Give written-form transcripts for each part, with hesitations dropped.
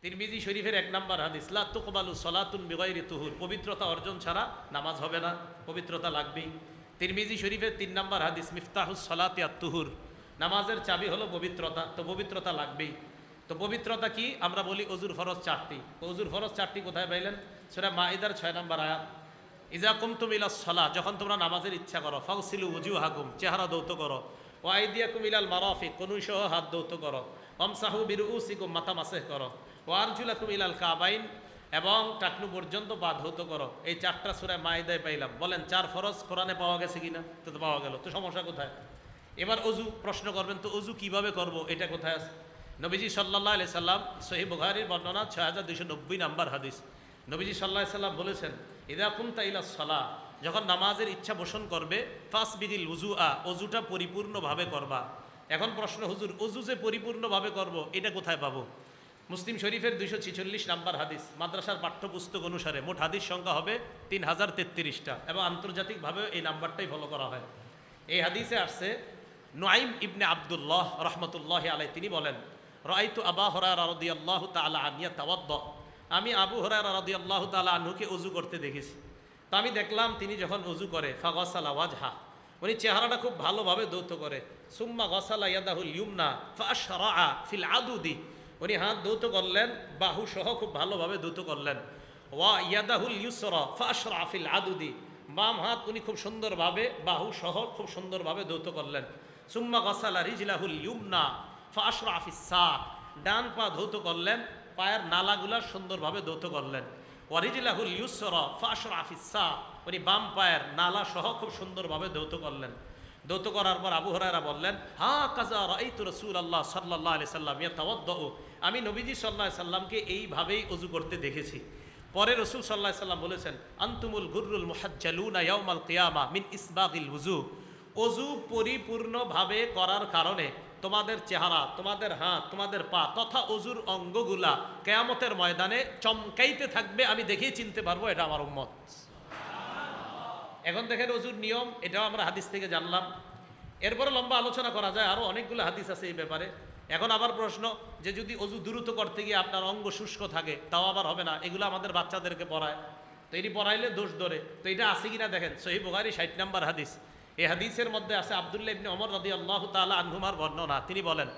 তিরমিজি শরীফের 1 নম্বর হাদিস, লা তুকবালু সলাতুন বিগাইরি তুহুর, পবিত্রতা অর্জন ছাড়া নামাজ হবে না, পবিত্রতা লাগবেই। তিরমিজি শরীফের 3 নম্বর হাদিস, মিফতাহুস সলাতি আত-তুহুর, নামাজের চাবি হলো পবিত্রতা, তো পবিত্রতা লাগবেই। তো পবিত্রতা কি? আমরা বলি অজুর ফরজ 4টি। অজুর ফরজ 4টি কোথায় পাইলেন? সূরা মাইদার 6 নম্বর আয়াত, ইজা কুমতুম ইলাস সালাহ, যখন তোমরা নামাজের ইচ্ছা করো, ফাগসিলু ওয়াজুহাকুম, চেহারা ধৌত করো, ওয়া আইদিয়াকুম ইলাল মারাফিক, কনুইসহ হাত ধৌত করো, ওয়ামসাহু বিরুউসিকুম, মাথা মাসেহ করো, ওয়া আরজুলাকুম ইলাল কাবাইন, এবং টাকনু পর্যন্ত পা ধৌত করো। এই 4টা সূরা মাইদায় পাইলাম। বলেন 4 ফরজ কোরআনে পাওয়া গেছে কিনা? তো পাওয়া গেল, তো সমস্যা কোথায়? এবার অজু প্রশ্ন করবেন, তো অজু কিভাবে করব, এটা কোথায় আছে? নবীজি সাল্লাল্লাহু আলাইহি সাল্লাম, সহিহ বুখারীর বর্ণনা 6290 নম্বর হাদিস, নবীজি সাল্লাল্লাহু আলাইহি সাল্লাম বলেছেন, ইদা কুমতা ইলাস সালাহ, যখন নামাজের ইচ্ছা পোষণ করবে, ফাসবিদিল উজুআ, অজুটা পরিপূর্ণভাবে করবা। এখন প্রশ্ন, হুজুর অজু যে পরিপূর্ণভাবে করব, এটা কোথায় পাবো? মুসলিম শরীফের 246 নম্বর হাদিস, মাদ্রাসার পাঠ্যপুস্তক অনুসারে মোট হাদিস সংখ্যা হবে 3033টা, এবং আন্তর্জাতিকভাবে এই নাম্বারটাই ফলো করা হয়। এই হাদিসে আসছে, নুআইম ইবনে আব্দুল্লাহ রহমতুল্লাহি আলাইহি তিনি বলেন, রাআইতু আবা হুরায়রা রাদিয়াল্লাহু তাআলা আনহু ইয়াতাওয়াদ্দা, আমি আবু হুরায়রা রাদিয়াল্লাহু তাআলা আনহুকে ওযু করতে দেখেছি। তো আমি দেখলাম তিনি যখন ওযু করে, ফাগাসালা ওয়াজহা, উনি চেহারাটা খুব ভালোভাবে ধৌত করে, সুম্মা গাসালা ইয়াদাহুল ইউমনা ফাআশরাআ ফিল আদুদি, উনি হাত ধৌত করলেন, বাহু সহ খুব ভালোভাবে ধৌত করলেন, ওয়া ইয়াদাহুল ইউসরা ফাআশরাআ ফিল আদুদি, বাম হাত উনি খুব সুন্দরভাবে বাহু সহ খুব সুন্দরভাবে ধৌত করলেন, সুম্মা গাসালা রিজলাহুল ইউমনা ফাআশরাআ ফিস সাক, ডান পা ধৌত করলেন, পায়ের নালাগুলা সুন্দরভাবে ধৌত করলেন, ওয়ারিজলাহুল ইউসরা ফাআশরাআ ফিস সাক, উনি বাম পায়ের নালা সহ খুব সুন্দরভাবে ধৌত করলেন। ধৌত করার পর আবু হুরায়রা বললেন, হা কাজা রাআইতু রাসূলুল্লাহ সাল্লাল্লাহু আলাইহি সাল্লাম ইয়াতাওয়াদ্দাউ, আমি নবীজি সাল্লাল্লাহু আলাইহি সাল্লামকে এইভাবেই ওযু করতে দেখেছি। পরে রাসূল সাল্লাল্লাহু আলাইহি সাল্লাম বলেছেন, আনতুমুল গুররুল মুহাজ্জালুনা ইয়াউমাল কিয়ামা মিন ইসবাগিল ওযু, ওযু পরিপূর্ণভাবে করার কারণে তোমাদের চেহারা, তোমাদের হাত, তোমাদের পা তথা অজুর অঙ্গগুলা কিয়ামতের ময়দানে চমকাইতে থাকবে, আমি দেখেই চিনতে পারবো এটা আমার উম্মত। এখন দেখেন অজুর নিয়ম, এটাও আমরা হাদিস থেকে জানলাম। এরপরে লম্বা আলোচনা করা যায়, আরও অনেকগুলো হাদিস আছে এই ব্যাপারে। এখন আবার প্রশ্ন, যে যদি অজু দ্রুত করতে গিয়ে আপনার অঙ্গ শুষ্ক থাকে, তাও আবার হবে না, এগুলো আমাদের বাচ্চাদেরকে পড়ায়, তো এটি পড়াইলে দোষ ধরে, তো এটা আছে কিনা দেখেন, সহিহ বুখারী 60 নম্বর হাদিস। এই হাদিসের মধ্যে আছে আব্দুল্লাহ ইবনে ওমর রাদিয়াল্লাহু তাআলা আনহুমার বর্ণনা, তিনি বলেন,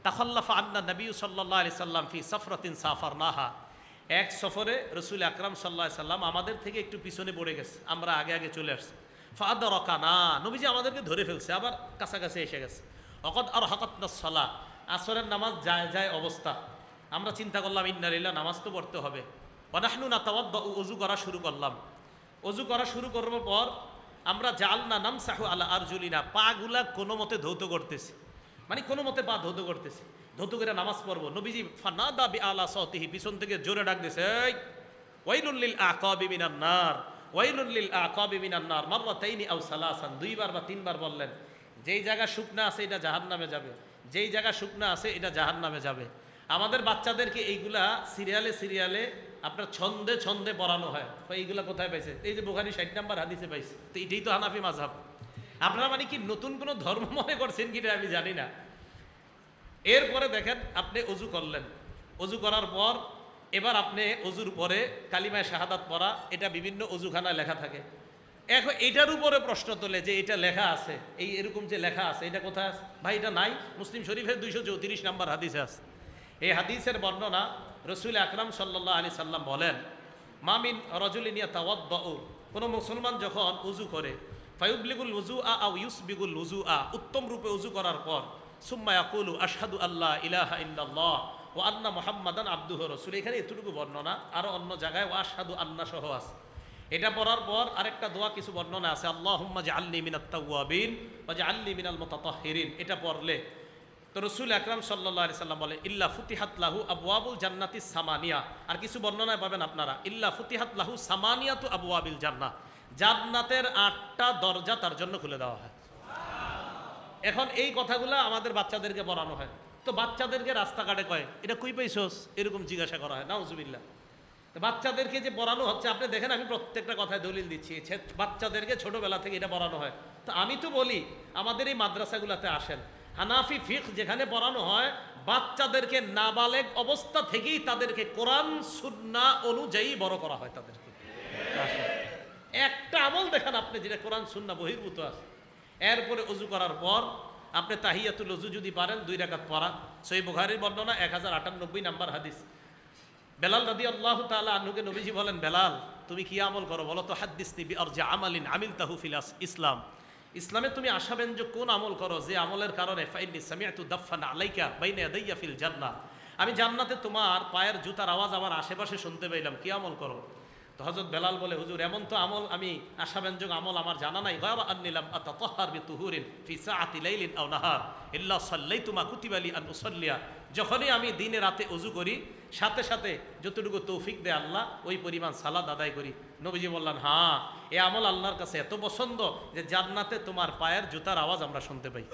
তাখাল্লাফা আন্না নবী সাল্লাল্লাহু আলাইহি সাল্লাম ফি সাফরাতিন সাফারনাহা, এক সফরে রসুল আকরাম সাল্লাল্লাহু আলাইহি সাল্লাম আমাদের থেকে একটু পিছনে পড়ে গেছে, আমরা আগে আগে চলে আসছি। ফাআদরাকানা, নবীজি আমাদেরকে ধরে ফেলছে, আবার কাছাকাছি এসে গেছে। অকদ আর হাকাতনা সালাহ, আসরের নামাজ যায় যায় অবস্থা, আমরা চিন্তা করলাম ইন্না লিল্লাহ, নামাজ তো পড়তে হবে। ওয়ানাহনু নাতাওয়াদ্দা, অজু করা শুরু করলাম। অজু করা শুরু করার পর আমরা জালনা নামসাহু আলা আরজুলিনা, পাগুলা কোনো মতে ধৌত করতেছি, মানে কোনো মতে পা ধৌত করতেছি, ধৌত করে নামাজ পড়বো। নবীজি ফানাদা বিআলা সাওতিহি, পিছন থেকে জোরে ডাক দিয়েছে, এই ওয়াইলুল লিল আকাবি মিনান নার, ওয়াইলুল লিল আকাবি মিনান নার, মাররাতাইনি আও সালাসান, 2বার বা 3বার বললেন, যেই জায়গা শুকনা আছে এটা জাহান্নামে যাবে, যেই জায়গা শুকনা আছে এটা জাহান্নামে যাবে। আমাদের বাচ্চাদেরকে এইগুলা সিরিয়ালে সিরিয়ালে আপনার ছন্দে ছন্দে পড়ানো হয়। এইগুলা কোথায় পাইছে? এই যে বুখারী 60 নম্বর হাদিসে পাইছে। তো এটাই তো হানাফি মাযহাব। আপনারা মানে কি নতুন কোনো ধর্ম মনে করছেন কিনা আমি জানি না। এরপরে দেখেন, আপনি অজু করলেন, অজু করার পর এবার আপনি অজুর পরে কালিমায়ে শাহাদাত পড়া, এটা বিভিন্ন অজুখানায় লেখা থাকে। এখন এটার উপরে প্রশ্ন তোলে যে এটা লেখা আছে, এই এরকম যে লেখা আছে, এটা কোথায় আছে? ভাই এটা নাই, মুসলিম শরীফের 234 নম্বর হাদিসে আছে। এই হাদিসের বর্ণনা, রসুল আকরাম সাল্লাল্লাহু আলাইহি সাল্লাম বলেন, মামিন রাজুলিন ইয়াতাওয়াদ্দাউ, কোনো মুসলমান যখন উযু করে, ফায়ুবলিগুল উযুআ আও ইউসবিগুল উযুআ, উত্তম রূপে উযু করার পর, সুম্মা ইয়াকুলু আশহাদু আল্লা ইলাহা ইল্লাল্লাহ ওয়া আন্না মুহাম্মাদান আবদুহু রাসূল, এখানে এতটুকু বর্ণনা, আরও অন্য জায়গায় ওয়া আশহাদু আন্না সহ আছে। এটা পড়ার পর আরেকটা দোয়া কিছু বর্ণনা আছে, আল্লাহুম্মা জাআলনি মিনাত তাওয়াবিন ওয়া জাআলনি মিনাল মুতাতাহহিরিন, এটা পড়লে তো রসুল আকরাম সাল্লাল্লাহু আলাইহি সাল্লাম বলে, ইল্লা ফুতিহাত লাহু আবওয়াবুল জান্নাতি সামানিয়া, আর কিছু বর্ণনায় পাবেন আপনারা, ইল্লা ফুতিহাত লাহু সামানিয়াতু আবওয়াবিল জান্নাহ, জান্নাতের 8টা দরজা তার জন্য খুলে দেওয়া হয়। এখন এই কথাগুলো আমাদের বাচ্চাদেরকে পড়ানো হয়, তো বাচ্চাদেরকে রাস্তাঘাটে কয়, এটা কই পাইছস, এরকম জিজ্ঞাসা করা হয়, নাউজুবিল্লাহ। বাচ্চাদেরকে যে পড়ানো হচ্ছে, আপনি দেখেন আমি প্রত্যেকটা কথায় দলিল দিচ্ছি, বাচ্চাদেরকে ছোটবেলা থেকে এটা পড়ানো হয়। তো আমি তো বলি, আমাদের এই মাদ্রাসাগুলোতে আসেন, হানাফি ফিকহ যেখানে পড়ানো হয়, বাচ্চাদেরকে নাবালেগ অবস্থা থেকেই তাদেরকে কোরআন সুন্নাহ অনুযায়ী বড় করা হয় তাদেরকে। একটা আমল দেখান আপনি যেটা কোরআন সুন্নাহ বহির্ভূত আছে। এরপরে ওযু করার পর আপনি তাহিয়াতুল ওযু যদি পারেন 2 রাকাত পড়া। সহিহ বুখারীর বর্ণনা 1098 নাম্বার হাদিস। বেলাল রাদিয়াল্লাহু তাআলা আনহুকে নবীজি বলেন, বেলাল তুমি কি আমল করো বলো তো, হাদ্দিসনি বিআরজি আমালিন আমিলতাহু ফিল ইসলাম, ইসলামে তুমি আশাব্যঞ্জক কোন আমল করো যে আমলের কারণে ফাইন্নী সামিআতু দাফান আলাইকা বাইনা ইয়াদাইয়া ফিল জান্নাহ, আমি জান্নাতে তোমার পায়ের জুতার আওয়াজ আমার আশেপাশে শুনতে পেলাম, কি আমল করো? তো হযরত বেলাল বলে, হুজুর এমন তো আমল আমি আশাব্যঞ্জক আমল আমার জানা নাই, গায়রা আন্নিলাম আতাতাহহার বিতুহুরিন ফি সাআতি লাইলিন আও নাহার ইল্লা সাল্লাইতু মা কুতিবা লি আন উসাল্লিয়া, যখনই আমি দিনে রাতে ওযু করি সাথে সাথে যতটুকু তৌফিক দেয় আল্লাহ ওই পরিমাণ সালাত আদায় করি। নবীজি বললেন, হ্যাঁ এ আমল আল্লাহর কাছে এত পছন্দ যে জান্নাতে তোমার পায়ের জুতার আওয়াজ আমরা শুনতে পাই।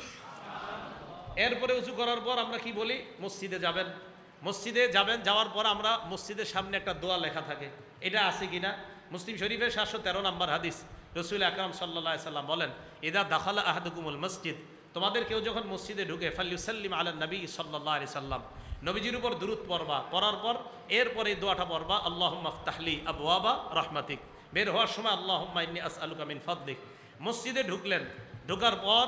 এরপরে উঁচু করার পর আমরা কি বলি, মসজিদে যাবেন। মসজিদে যাবেন, যাওয়ার পর আমরা মসজিদের সামনে একটা দোয়া লেখা থাকে, এটা আছে কিনা? মুসলিম শরীফের 713 নম্বর হাদিস, রসুল আকরাম সাল্লাল্লাহু আলাইহি সাল্লাম বলেন, ইদা দাখালা আহাদুকুমুল মসজিদ, তোমাদের কেউ যখন মসজিদে ঢুকে ফাল্যুসাল্লিম আলা নবী সাল্লাল্লাহু আলাইহি সাল্লাম, নবীজির উপর দুরূদ পড়বা, পড়ার পর এরপরে দোয়াটা পড়বা, আল্লাহুম্মা আফতাহলি আবওয়াবা রাহমাতিক, বের হওয়ার সময় আল্লাহুম্মা ইন্নী আসআলুকা মিন ফাদলিক। মসজিদে ঢুকলেন, ঢোকার পর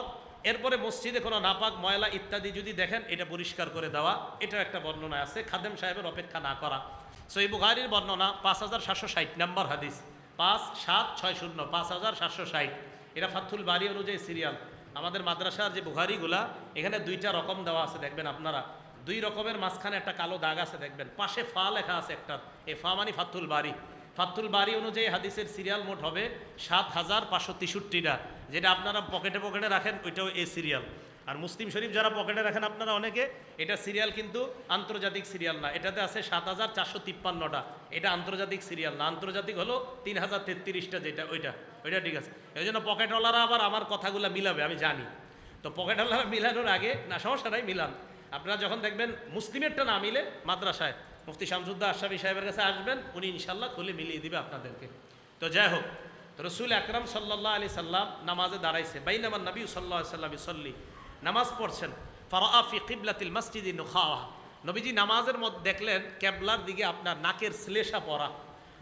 এরপরে মসজিদে কোনো নাপাক ময়লা ইত্যাদি যদি দেখেন এটা পরিষ্কার করে দেওয়া, এটা একটা বর্ণনা আছে, খাদেম সাহেবের অপেক্ষা না করা। সহিহ বুখারীর বর্ণনা 5760 নম্বর হাদিস, 5760 5760, এটা ফাথুল বারী অনুযায়ী সিরিয়াল। আমাদের মাদ্রাসার যে বুখারীগুলা এখানে 2টা রকম দেওয়া আছে, দেখবেন আপনারা 2 রকমের মাঝখানে একটা কালো দাগ আছে, দেখবেন পাশে ফা লেখা আছে একটা, এ ফা মানে ফাথুল বারী। ফাথুল বারী অনুযায়ী হাদিসের সিরিয়াল মোট হবে 7563টা, যেটা আপনারা পকেটে পকেটে রাখেন ওইটাও এ সিরিয়াল। আর মুসলিম শরীফ যারা পকেটে রাখেন আপনারা অনেকে, এটা সিরিয়াল কিন্তু আন্তর্জাতিক সিরিয়াল না, এটাতে আছে 7453টা, এটা আন্তর্জাতিক সিরিয়াল না, আন্তর্জাতিক হলো 3033টা, যেটা ওইটা ঠিক আছে। এই জন্য পকেটওয়ালারা আবার আমার কথাগুলো মিলাবে, আমি জানি। তো পকেটওয়ালারা মিলানোর আগে না, সমস্যা নাই, মিলান। আপনারা যখন দেখবেন মুসলিমেরটা না মিলে মাদ্রাসায় মুফতি শামসুদ্দা আশরাফি সাহেবের কাছে আসবেন, উনি ইনশাল্লাহ খুলে মিলিয়ে দিবে আপনাদেরকে। তো যাই হোক, রসুল আকরাম সাল্লাল্লাহু আলাইহি সাল্লাম নামাজে দাঁড়াইছে, বাইনামান নবী সাল্লাল্লাহু আলাইহি সাল্লাম ইউসাল্লি, নামাজ পড়ছেন, ফারাআ ফি কিবলাতিল মসজিদি নুখাওয়া, নবীজি নামাজের মধ্যে দেখলেন কেবলার দিকে আপনার নাকের শ্লেষা পড়া,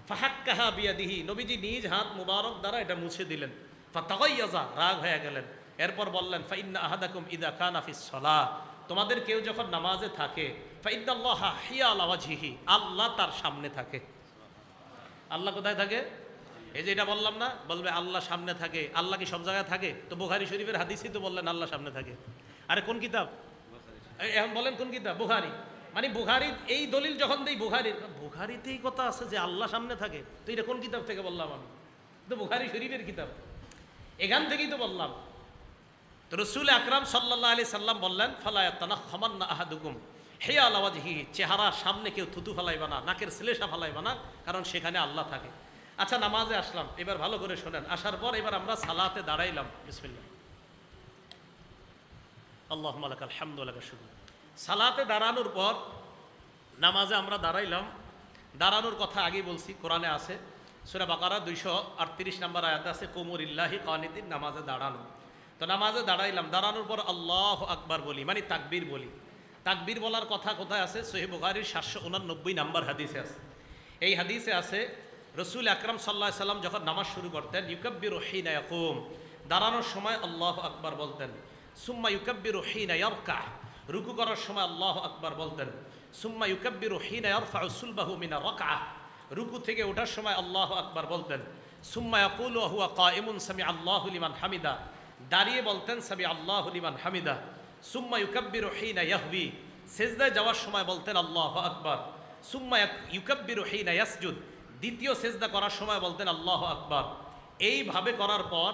ফাহাক্কাহা বিয়াদিহি, নবীজি নিজ হাত মুবারক দ্বারা এটা মুছে দিলেন, ফাতাগাইয়াজা, রাগ হয়ে গেলেন। এরপর বললেন, ফাইন্না আহাদাকুম ইদা কানা ফিস সালাহ, তোমাদের কেউ যখন নামাজে থাকে, ফাইন্নাল্লাহা হিয়ালা ওয়াজহিহি, আল্লাহ তার সামনে থাকে। আল্লাহ কোথায় থাকে? এই যে এটা বললাম না, বলবে আল্লাহ সামনে থাকে, আল্লাহ কি সব জায়গায় থাকে? তো বুখারী শরীফের হাদিসই তো বললেন আল্লাহ সামনে থাকে। আরে কোন কিতাব? এখন বলেন কোন কিতাব? বুখারী। মানে বুখারী এই দলিল যখন দেই, বুখারীতেই কথা আছে যে আল্লাহ সামনে থাকে, তো এটা কোন কিতাব থেকে বললাম আমি? তো বুখারী শরীফের কিতাব, এখান থেকেই তো বললাম। তো রসুল আকরাম সাল্লাল্লাহু আলাইহি সাল্লাম বললেন, ফালা ইয়াতানাখামান্না আহাদুকুম হিয়ালা ওয়াজহিহি, চেহারার সামনে কেউ থুতু ফালাইবা না, নাকের শ্লেষা ফালাইবা না, কারণ সেখানে আল্লাহ থাকে। আচ্ছা, নামাজে আসলাম, এবার ভালো করে শোনেন। আসার পর এবার আমরা সালাতে দাঁড়াইলাম, বিসমিল্লাহ, আল্লাহুম্মা লাকাল হামদু ওয়া লাকাশ শুকর। সালাতে দাঁড়ানোর পর নামাজে আমরা দাঁড়াইলাম, দাঁড়ানোর কথা আগেই বলছি, কোরআনে আছে, সূরা বাকারা 238 নম্বর আয়াতে আছে, কুমু লিল্লাহি কানিতিন, নামাজে দাঁড়ানো। তো নামাজে দাঁড়াইলাম, দাঁড়ানোর পর আল্লাহু আকবার বলি, মানে তাকবীর বলি। তাকবীর বলার কথা কোথায় আছে? সহিহ বুখারীর 789 নম্বর হাদিসে আছে। এই হাদিসে আছে, রসুল আকরাম সাল্লাল্লাহু আলাইহি সাল্লাম যখন নামাজ শুরু করতেন, ইউকাব্বিরু হিনা ইয়াকুম, দাঁড়ানোর সময় আল্লাহু আকবার বলতেন, সুম্মা ইউকাব্বিরু হিনা ইয়ারকা, রুকু করার সময় আল্লাহু আকবার বলতেন, সুম্মা ইউকাব্বিরু হিনা ইয়ারফাউ সুলবাহু মিনা রাকআ, রুকু থেকে ওঠার সময় আল্লাহু আকবার বলতেন, সুম্মা ইয়াকুলু ওয়া হুয়া কাইমুন সামি আল্লাহু লিমান হামিদা, দাঁড়িয়ে বলতেন সামি আল্লাহু লিমান হামিদা, সুম্মা ইউকাব্বিরু হিনা ইয়াহবি, সেজদায় যাওয়ার সময় বলতেন আল্লাহু আকবার, সুম্মা ইউকাব্বিরু হিনা ইয়াসজুদ, দ্বিতীয় সেজদা করার সময় বলতেন আল্লাহু আকবার। এইভাবে করার পর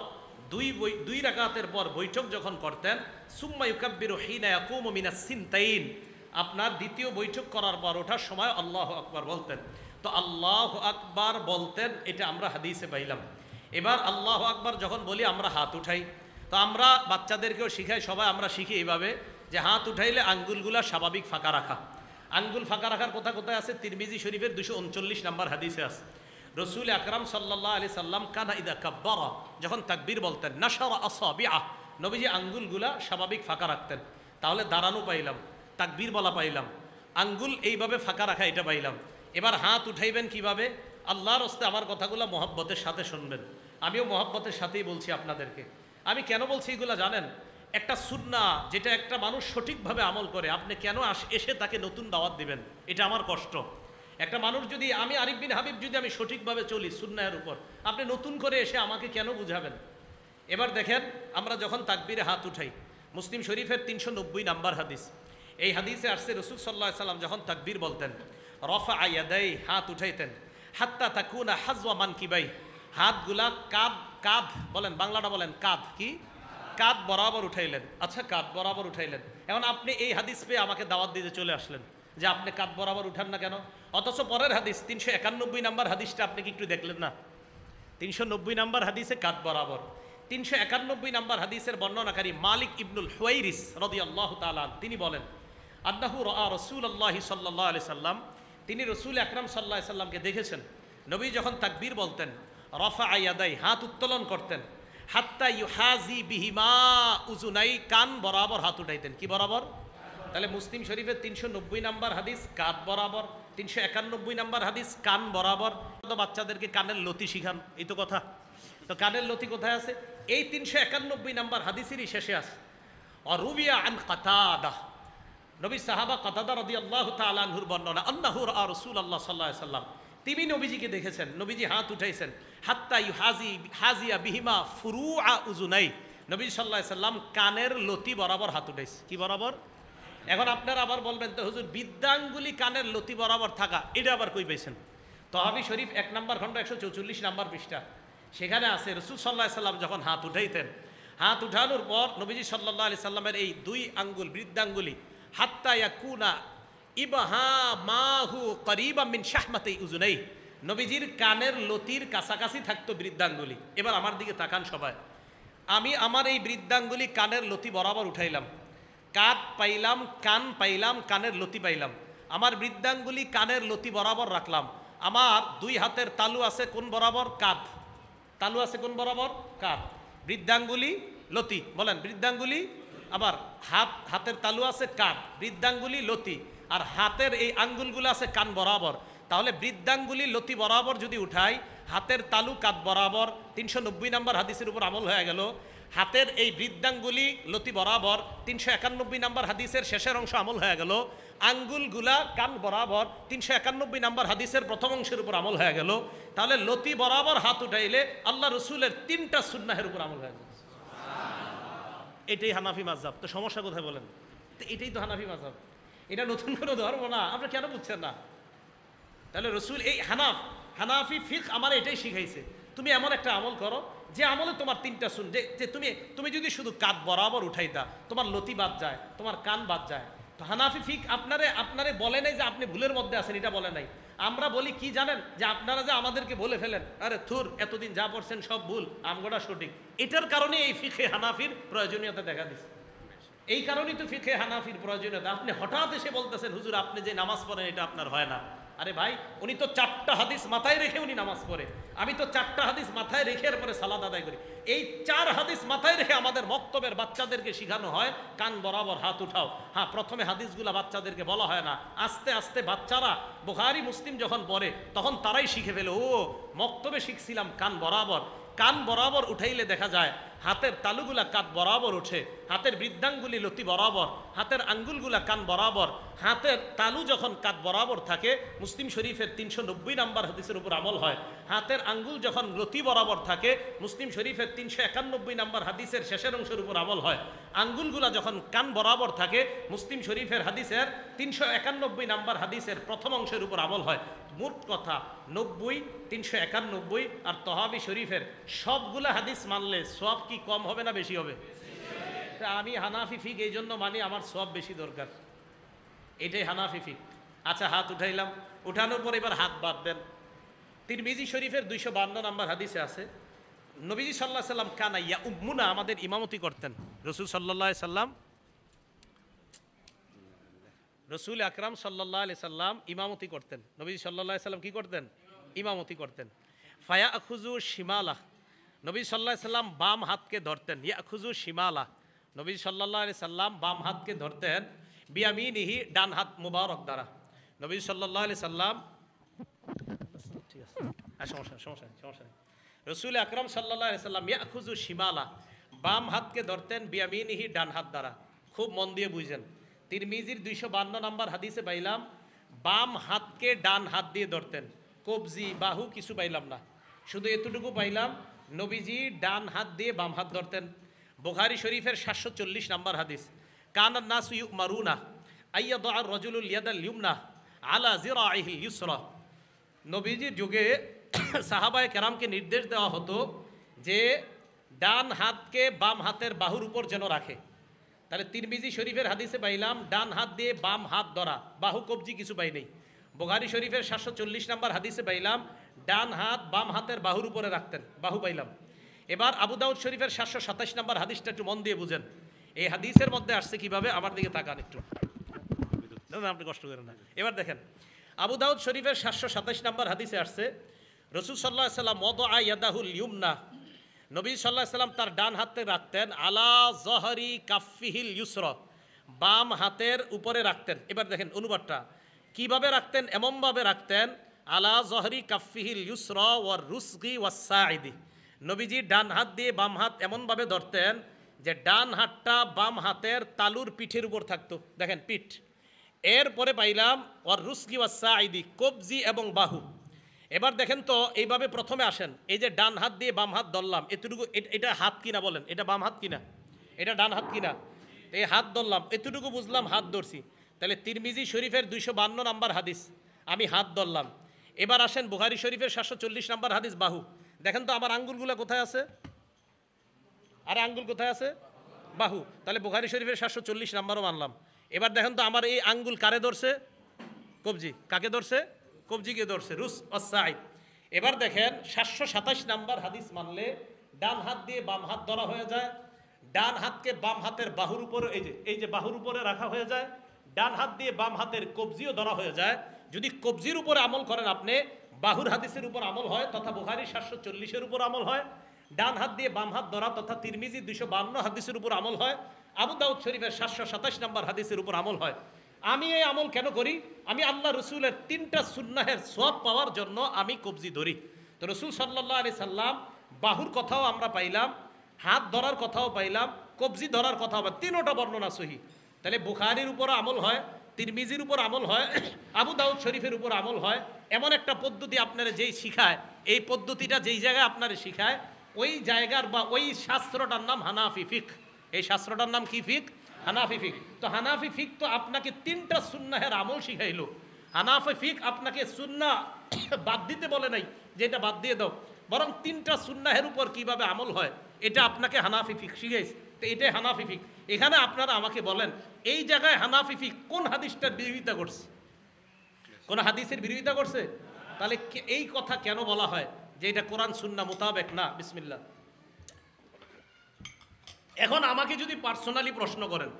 দুই রাকাতের পর বৈঠক যখন করতেন, সুম্মা ইউকাব্বিরু হিনা ইয়াকুমু মিনাস সিনতাইন, আপনার দ্বিতীয় বৈঠক করার পর ওঠার সময় আল্লাহু আকবার বলতেন। তো আল্লাহু আকবার বলতেন, এটা আমরা হাদিসে পাইলাম। এবার আল্লাহু আকবার যখন বলি আমরা হাত উঠাই, তো আমরা বাচ্চাদেরকেও শিখাই, সবাই আমরা শিখি এইভাবে যে হাত উঠাইলে আঙ্গুলগুলা স্বাভাবিক ফাঁকা রাখা। আঙ্গুল ফাঁকা রাখার কথা কোথায় আছে? তিরমিজি শরীফের 239 নম্বর হাদিসে আছে। রসুল আকরাম সাল্লাল্লাহু আলাইহি সাল্লাম কানা ইদা কাব্বারা, যখন তাকবীর বলতেন, নাশারা আসাবিআ, নবীজি আঙ্গুলগুলা স্বাভাবিক ফাঁকা রাখতেন। তাহলে দাঁড়ানো পাইলাম। তাকবীর বলা পাইলাম, আঙ্গুল এইভাবে ফাঁকা রাখা এটা পাইলাম। এবার হাত উঠাইবেন কিভাবে? আল্লাহর হস্তে আমার কথাগুলো মহব্বতের সাথে শুনবেন। আমিও মহব্বতের সাথেই বলছি আপনাদেরকে। আমি কেন বলছি এগুলো জানেন? একটা সুন্নাহ যেটা একটা মানুষ সঠিকভাবে আমল করে, আপনি কেন এসে তাকে নতুন দাওয়াত দিবেন? এটা আমার কষ্ট। একটা মানুষ যদি, আমি আরিফ বিন হাবিব যদি আমি সঠিকভাবে চলি সুন্নাহের উপর, আপনি নতুন করে এসে আমাকে কেন বুঝাবেন? এবার দেখেন, আমরা যখন তাকবীরে হাত উঠাই, মুসলিম শরীফের 390 নাম্বার হাদিস, এই হাদিসে আসছে রসুল সাল্লাল্লাহু আলাইহি সাল্লাম যখন তাকবীর বলতেন, রফা ইয়াদাই, হাত উঠাইতেন, হাত্তা তাকুনা হাজওয়া মানকিবাই, হাতগুলা কাঁধ কাঁধ বলেন, বাংলাটা বলেন, কাঁধ কি, কাঁধ বরাবর উঠাইলেন। আচ্ছা, কাঁধ বরাবর উঠাইলেন। এখন আপনি এই হাদিস পেয়ে আমাকে দাওয়াত দিতে চলে আসলেন যে আপনি কাঁধ বরাবর উঠান না কেন? অথচ পরের হাদিস 391 নাম্বার হাদিসটা আপনি কি একটু দেখলেন না? 390 নাম্বার হাদিসে কাঁধ বরাবর। 391 নাম্বার হাদিসের বর্ণনাকারী মালিক ইবনুল হুয়াইরিস রাদিয়াল্লাহু তাআলা তিনি বলেন, আন্নাহু রাআ রাসূলুল্লাহি সাল্লাল্লাহু আলাইহি সাল্লাম, তিনি রাসূল আকরাম সাল্লাল্লাহু আলাইহি সাল্লামকে দেখেছেন। নবী যখন তাকবীর বলতেন, রফা ইয়াদাই, হাত উত্তোলন করতেন, হাত্তা ইউহাজি বিহিমা উজুনাই, কান বরাবর হাত উঠাইতেন। কি বরাবর? তাহলে মুসলিম শরীফের 390 নাম্বার হাদিস কাঁধ বরাবর, 391 নাম্বার হাদিস কান বরাবর। বাচ্চাদেরকে কানের লতি শিখান, এই তো কথা। তো কানের লতি কোথায় আছে? এই 391 নাম্বার হাদিসেরই শেষে আছে। অরুবিয়া আন কাতাদা, নবী সাহাবা কাতাদা রাদিয়াল্লাহু তাআলা আনহুর বর্ণনা, আন্নাহু রাআ রাসূলুল্লাহ সাল্লাল্লাহু আলাইহি সাল্লাম, তিনি নবীজিকে দেখেছেন, নবীজি হাত উঠাইছেন, হাত্তা হাজিয়া বিহিমা ফুরুআ উজুনাই, নবী সাল্লাল্লাহু আলাইহি সাল্লাম কানের লতি বরাবর হাত উঠাইছে। কি বরাবর? এখন আপনারা আবার বলবেন, তো হুজুর বৃদ্ধাঙ্গুলি কানের লতি বরাবর থাকা, এটা আবার কই পাইছেন? তহাবি শরীফ 1 নম্বর খণ্ড 144 নম্বর পৃষ্ঠা, সেখানে আছে রাসূল সাল্লাল্লাহু আলাইহি সাল্লাম যখন হাত উঠাইতেন, হাত উঠানোর পর নবীজি সাল্লাল্লাহু আলাইহি সাল্লামের এই 2 আঙ্গুল বৃদ্ধাঙ্গুলি, হাত্তা ইয়াকুনা ইবাহা মাহু করিবা মিন শাহমাতি উজুনাই, নবীজির কানের লতির কাছাকাছি থাকতো বৃদ্ধাঙ্গুলি। এবার আমার দিকে তাকান সবাই, আমি আমার এই বৃদ্ধাঙ্গুলি কানের লতি বরাবর উঠাইলাম, কাঁধ পাইলাম, কান পাইলাম, কানের লতি পাইলাম, আমার বৃদ্ধাঙ্গুলি কানের লতি বরাবর রাখলাম। আমার 2 হাতের তালু আছে কোন বরাবর? কাঁধ। তালু আছে কোন বরাবর? কাঁধ। বৃদ্ধাঙ্গুলি লতি, বলেন বৃদ্ধাঙ্গুলি, আবার হাতের তালু আছে কাঁধ, বৃদ্ধাঙ্গুলি লতি, আর হাতের এই আঙ্গুলগুলো আছে কান বরাবর। তাহলে বৃদ্ধাঙ্গুলি লতি বরাবর যদি উঠাই, হাতের তালু কাঁধ বরাবর, 390 নম্বর হাদিসের উপর আমল হয়ে গেল। হাতের এই বৃদ্ধাঙ্গুলি লতি বরাবর, 391 নম্বর হাদিসের শেষের অংশ আমল হয়ে গেল। আঙ্গুলগুলা কান বরাবর, 391 নম্বর হাদিসের প্রথম অংশের উপর আমল হয়ে গেল। তাহলে লতি বরাবর হাত উঠাইলে আল্লাহ রসুলের 3টা সুন্নাহের উপর আমল হয়ে গেল। এটাই হানাফি মাযহাব। তো সমস্যা কোথায় বলেন? তো এটাই তো হানাফি মাযহাব, এটা নতুন কোনো ধর্ম না। আপনি কেন বুঝছেন না? তাহলে রসুল এই হানাফি ফিক আমার এটাই শিখাইছে, তুমি এমন একটা আমল করো যে আমলে তোমার 3টা সুন, যে তুমি যদি শুধু কাঁধ বরাবর উঠাইতা, তোমার লতি বাদ যায়, তোমার কান বাদ যায়। তো হানাফি ফিক আপনারে বলে নাই যে আপনি ভুলের মধ্যে আছেন, এটা বলে নাই। আমরা বলি কি জানেন, যে আপনারা যে আমাদেরকে বলে ফেলেন, আরে থুর এতদিন যা পড়ছেন সব ভুল, আমগোটা সঠিক। এটার কারণে এই ফিকে হানাফির প্রয়োজনীয়তা দেখা দিচ্ছে। এই কারণেই তো ফিকে হানাফির প্রয়োজনীয়তা। আপনি হঠাৎ এসে বলতেছেন হুজুর আপনি যে নামাজ পড়েন এটা আপনার হয় না। আরে ভাই, উনি তো 4টা হাদিস মাথায় রেখে উনি নামাজ পড়ে, আমি তো 4টা হাদিস মাথায় রেখে এরপরে সালাত আদায় করি। এই 4 হাদিস মাথায় রেখে আমাদের বক্তব্যের বাচ্চাদেরকে শেখানো হয় কান বরাবর হাত উঠাও। হ্যাঁ, প্রথমে হাদিসগুলা বাচ্চাদেরকে বলা হয় না, আস্তে আস্তে বাচ্চারা বুখারী মুসলিম যখন পড়ে তখন তারাই শিখে ফেলে, ও বক্তব্যে শিখছিলাম কান বরাবর। কান বরাবর উঠাইলে দেখা যায় হাতের তালুগুলা কাঁধ বরাবর ওঠে, হাতের বৃদ্ধাঙ্গুলি লতি বরাবর, হাতের আঙ্গুলগুলা কান বরাবর। হাতের তালু যখন কাঁধ বরাবর থাকে, মুসলিম শরীফের 390 নম্বর হাদিসের উপর আমল হয়। হাতের আঙ্গুল যখন লতি বরাবর থাকে, মুসলিম শরীফের 391 নম্বর হাদিসের শেষের অংশের উপর আমল হয়। আঙ্গুলগুলা যখন কান বরাবর থাকে, মুসলিম শরীফের হাদিসের 391 নম্বর হাদিসের প্রথম অংশের উপর আমল হয়। মোট কথা 90, 391 আর তহাবি শরীফের সবগুলা হাদিস মানলে সওয়াব কি কম হবে না বেশি হবে? আমি হানাফি ফিক এই জন্য মানি, আমার সওয়াব বেশি দরকার, এটাই হানাফি ফিক। আচ্ছা, হাত উঠাইলাম, উঠানোর পর এবার হাত বাঁধবেন। তিরমিজি শরীফের 252 নম্বর হাদিসে আছে, নবীজি সাল্লাল্লাহু আলাইহি সাল্লাম কানা ইয়াউম্মুনা, আমাদের ইমামতি করতেন। রাসূল সাল্লাল্লাহু আলাইহি সাল্লাম, রসুল আকরাম সাল্লাল্লাহু আলাইহি সাল্লাম ইমামতি করতেন। নবীজি সাল্লাল্লাহু আলাইহি সাল্লাম কি করতেন? ইমামতি করতেন। ফায়া আখুজু শিমালাহ, নবী সাল্লাল্লাহু আলাইহি সাল্লাম বাম হাতকে ধরতেন। ইয়াখুজু শিমালাহ, নবী সাল্লাল্লাহু আলাইহি সাল্লাম বাম হাতকে ধরতেন। বিয়ামিনিহি, ডান হাত মুবারক দ্বারা। নবী সাল্লাল্লাহু আলাইহি সাল্লাম, ঠিক আছে, সমস্যা নেই। রসুল আকরাম সাল্লাল্লাহু আলাইহি সাল্লাম ইয়াখুযু শিমালা, বাম হাতকে ধরতেন, বিয়ামিনিহি, ডান হাত দ্বারা। খুব মন দিয়ে বুঝেন, তিরমিজির 252 নম্বর হাদিসে পাইলাম বাম হাতকে ডান হাত দিয়ে ধরতেন। কবজি, বাহু কিছু পাইলাম না, শুধু এতটুকু পাইলাম নবীজি ডান হাত দিয়ে বাম হাত ধরতেন। বুখারী শরীফের 740 নম্বর হাদিস, কানান নাসু ইউমারুনা আইয়াদা আর রাজুলুল ইয়াদাল ইউমনা আলা জিরাইহিল ইউসরা। নবীজির যুগে সাহাবায়ে কেরামকে নির্দেশ দেওয়া হতো যে ডান হাতকে বাম হাতের বাহুর উপর যেন রাখে। তাহলে তিরমিজি শরীফের হাদিসে পাইলাম ডান হাত দিয়ে বাম হাত ধরা, বাহু কবজি কিছু পাই নেই। বুখারী শরীফের 740 নম্বর হাদিসে পাইলাম ডান হাত বাম হাতের বাহুর উপরে রাখতেন, বাহু পাইলাম। এবার আবু দাউদ শরীফের 727 নম্বর হাদিসটা একটু মন দিয়ে বুঝেন। এই হাদিসের মধ্যে আসছে কিভাবে, আমার দিকে তাকান একটু, আপনি কষ্ট করেন না। এবার দেখেন, আবু দাউদ শরীফের 727 নম্বর হাদিসে আসছে রাসূল সাল্লাল্লাহু আলাইহি সাল্লাম ওয়াদা ইয়াদাহুল ইউমনা, নবী সাল্লাল্লাহু আলাইহি সাল্লাম তার ডান হাতে রাখতেন আলা জহরি কাফিহিল ইউসরা, বাম হাতের উপরে রাখতেন। এবার দেখেন অনুবাদটা কিভাবে রাখতেন, এমনভাবে রাখতেন আলা জহরি কাফিহিল ইউসরা ওয়ার রুসগি ওয়াস সাইদি। নবীজি ডান হাত দিয়ে বাম হাত এমনভাবে ধরতেন যে ডান হাতটা বাম হাতের তালুর পিঠের উপর থাকতো, দেখেন পিঠ। এরপরে পাইলাম ওয়ার রুসগি ওয়াস সাইদি, কবজি এবং বাহু। এবার দেখেন তো এইভাবে প্রথমে আসেন, এই যে ডান হাত দিয়ে বাম হাত ধরলাম, এতটুকু, এটা হাত কিনা বলেন, এটা বাম হাত কিনা, এটা ডান হাত কিনা, এই হাত ধরলাম, এতটুকু বুঝলাম হাত ধরছি। তাহলে তিরমিজি শরীফের 252 নম্বর হাদিস, আমি হাত ধরলাম। এবার আসেন বুখারী শরীফের 740 নম্বর হাদিস, বাহু। দেখেন তো আমার আঙ্গুলগুলো কোথায় আছে, আরে আঙ্গুল কোথায় আছে, বাহু। তাহলে বুখারী শরীফের 740 নম্বরও মানলাম। এবার দেখেন তো আমার এই আঙ্গুল কারে ধরছে, কবজি, কাকে ধরছে, কবজিকে ধরছে, রুস অসাইদ। এবার দেখেন 727 নাম্বার হাদিস মানলে ডান হাত দিয়ে বাম হাত ধরা হয়ে যায়, ডান হাতকে বাম হাতের বাহুর উপরে, এই যে বাহুর উপরে রাখা হয়ে যায়, ডান হাত দিয়ে বাম হাতের কবজিও ধরা হয়ে যায়। যদি কবজির উপরে আমল করেন আপনি, বাহুর হাদিসের উপর আমল হয় তথা বুখারী 740-এর উপর আমল হয়। ডান হাত দিয়ে বাম হাত ধরা তথা তিরমিজি 252 হাদিসের উপর আমল হয়। আবু দাউদ শরীফের 727 নম্বর হাদিসের উপর আমল হয়। আমি এই আমল কেন করি, আমি আল্লাহ রসুলের 3টা সুন্নাহের সওয়াব পাওয়ার জন্য আমি কবজি ধরি। তো রসুল সাল্লাল্লাহু আলাইহি সাল্লাম বাহুর কথাও আমরা পাইলাম, হাত ধরার কথাও পাইলাম, কবজি ধরার কথাও, 3টা বর্ণনা সহি। তাহলে বুখারীর উপর আমল হয়, তিরমিজির উপর আমল হয়, আবু দাউদ শরীফের উপর আমল হয়। এমন একটা পদ্ধতি আপনারা যেই শিখায়, এই পদ্ধতিটা যেই জায়গায় আপনারা শিখায় ওই জায়গার বা ওই শাস্ত্রটার নাম হানাফি ফিক। এই শাস্ত্রটার নাম কি ফিক, হানাফি ফিক। তো হানাফি ফিক তো আপনাকে 3টা সুন্নাহের আমল শিখাইলো। হানাফি ফিক আপনাকে সুন্নাহ বাদ দিতে বলে নাই যে এটা বাদ দিয়ে দাও, বরং 3টা সুন্নাহের উপর কিভাবে আমল হয় এটা আপনাকে হানাফি ফিক শিখাইছে। তো এটাই হানাফি ফিক। এখানে আপনারা আমাকে বলেন এই জায়গায় হানাফি ফিক কোন হাদিসটার বিরোধিতা করছে, কোন হাদিসের বিরোধিতা করছে? তাহলে এই কথা কেন বলা হয় যে এটা কোরআন সুন্নাহ মোতাবেক না? বিসমিল্লাহ। এখন আমাকে যদি পার্সোনালি প্রশ্ন করেন,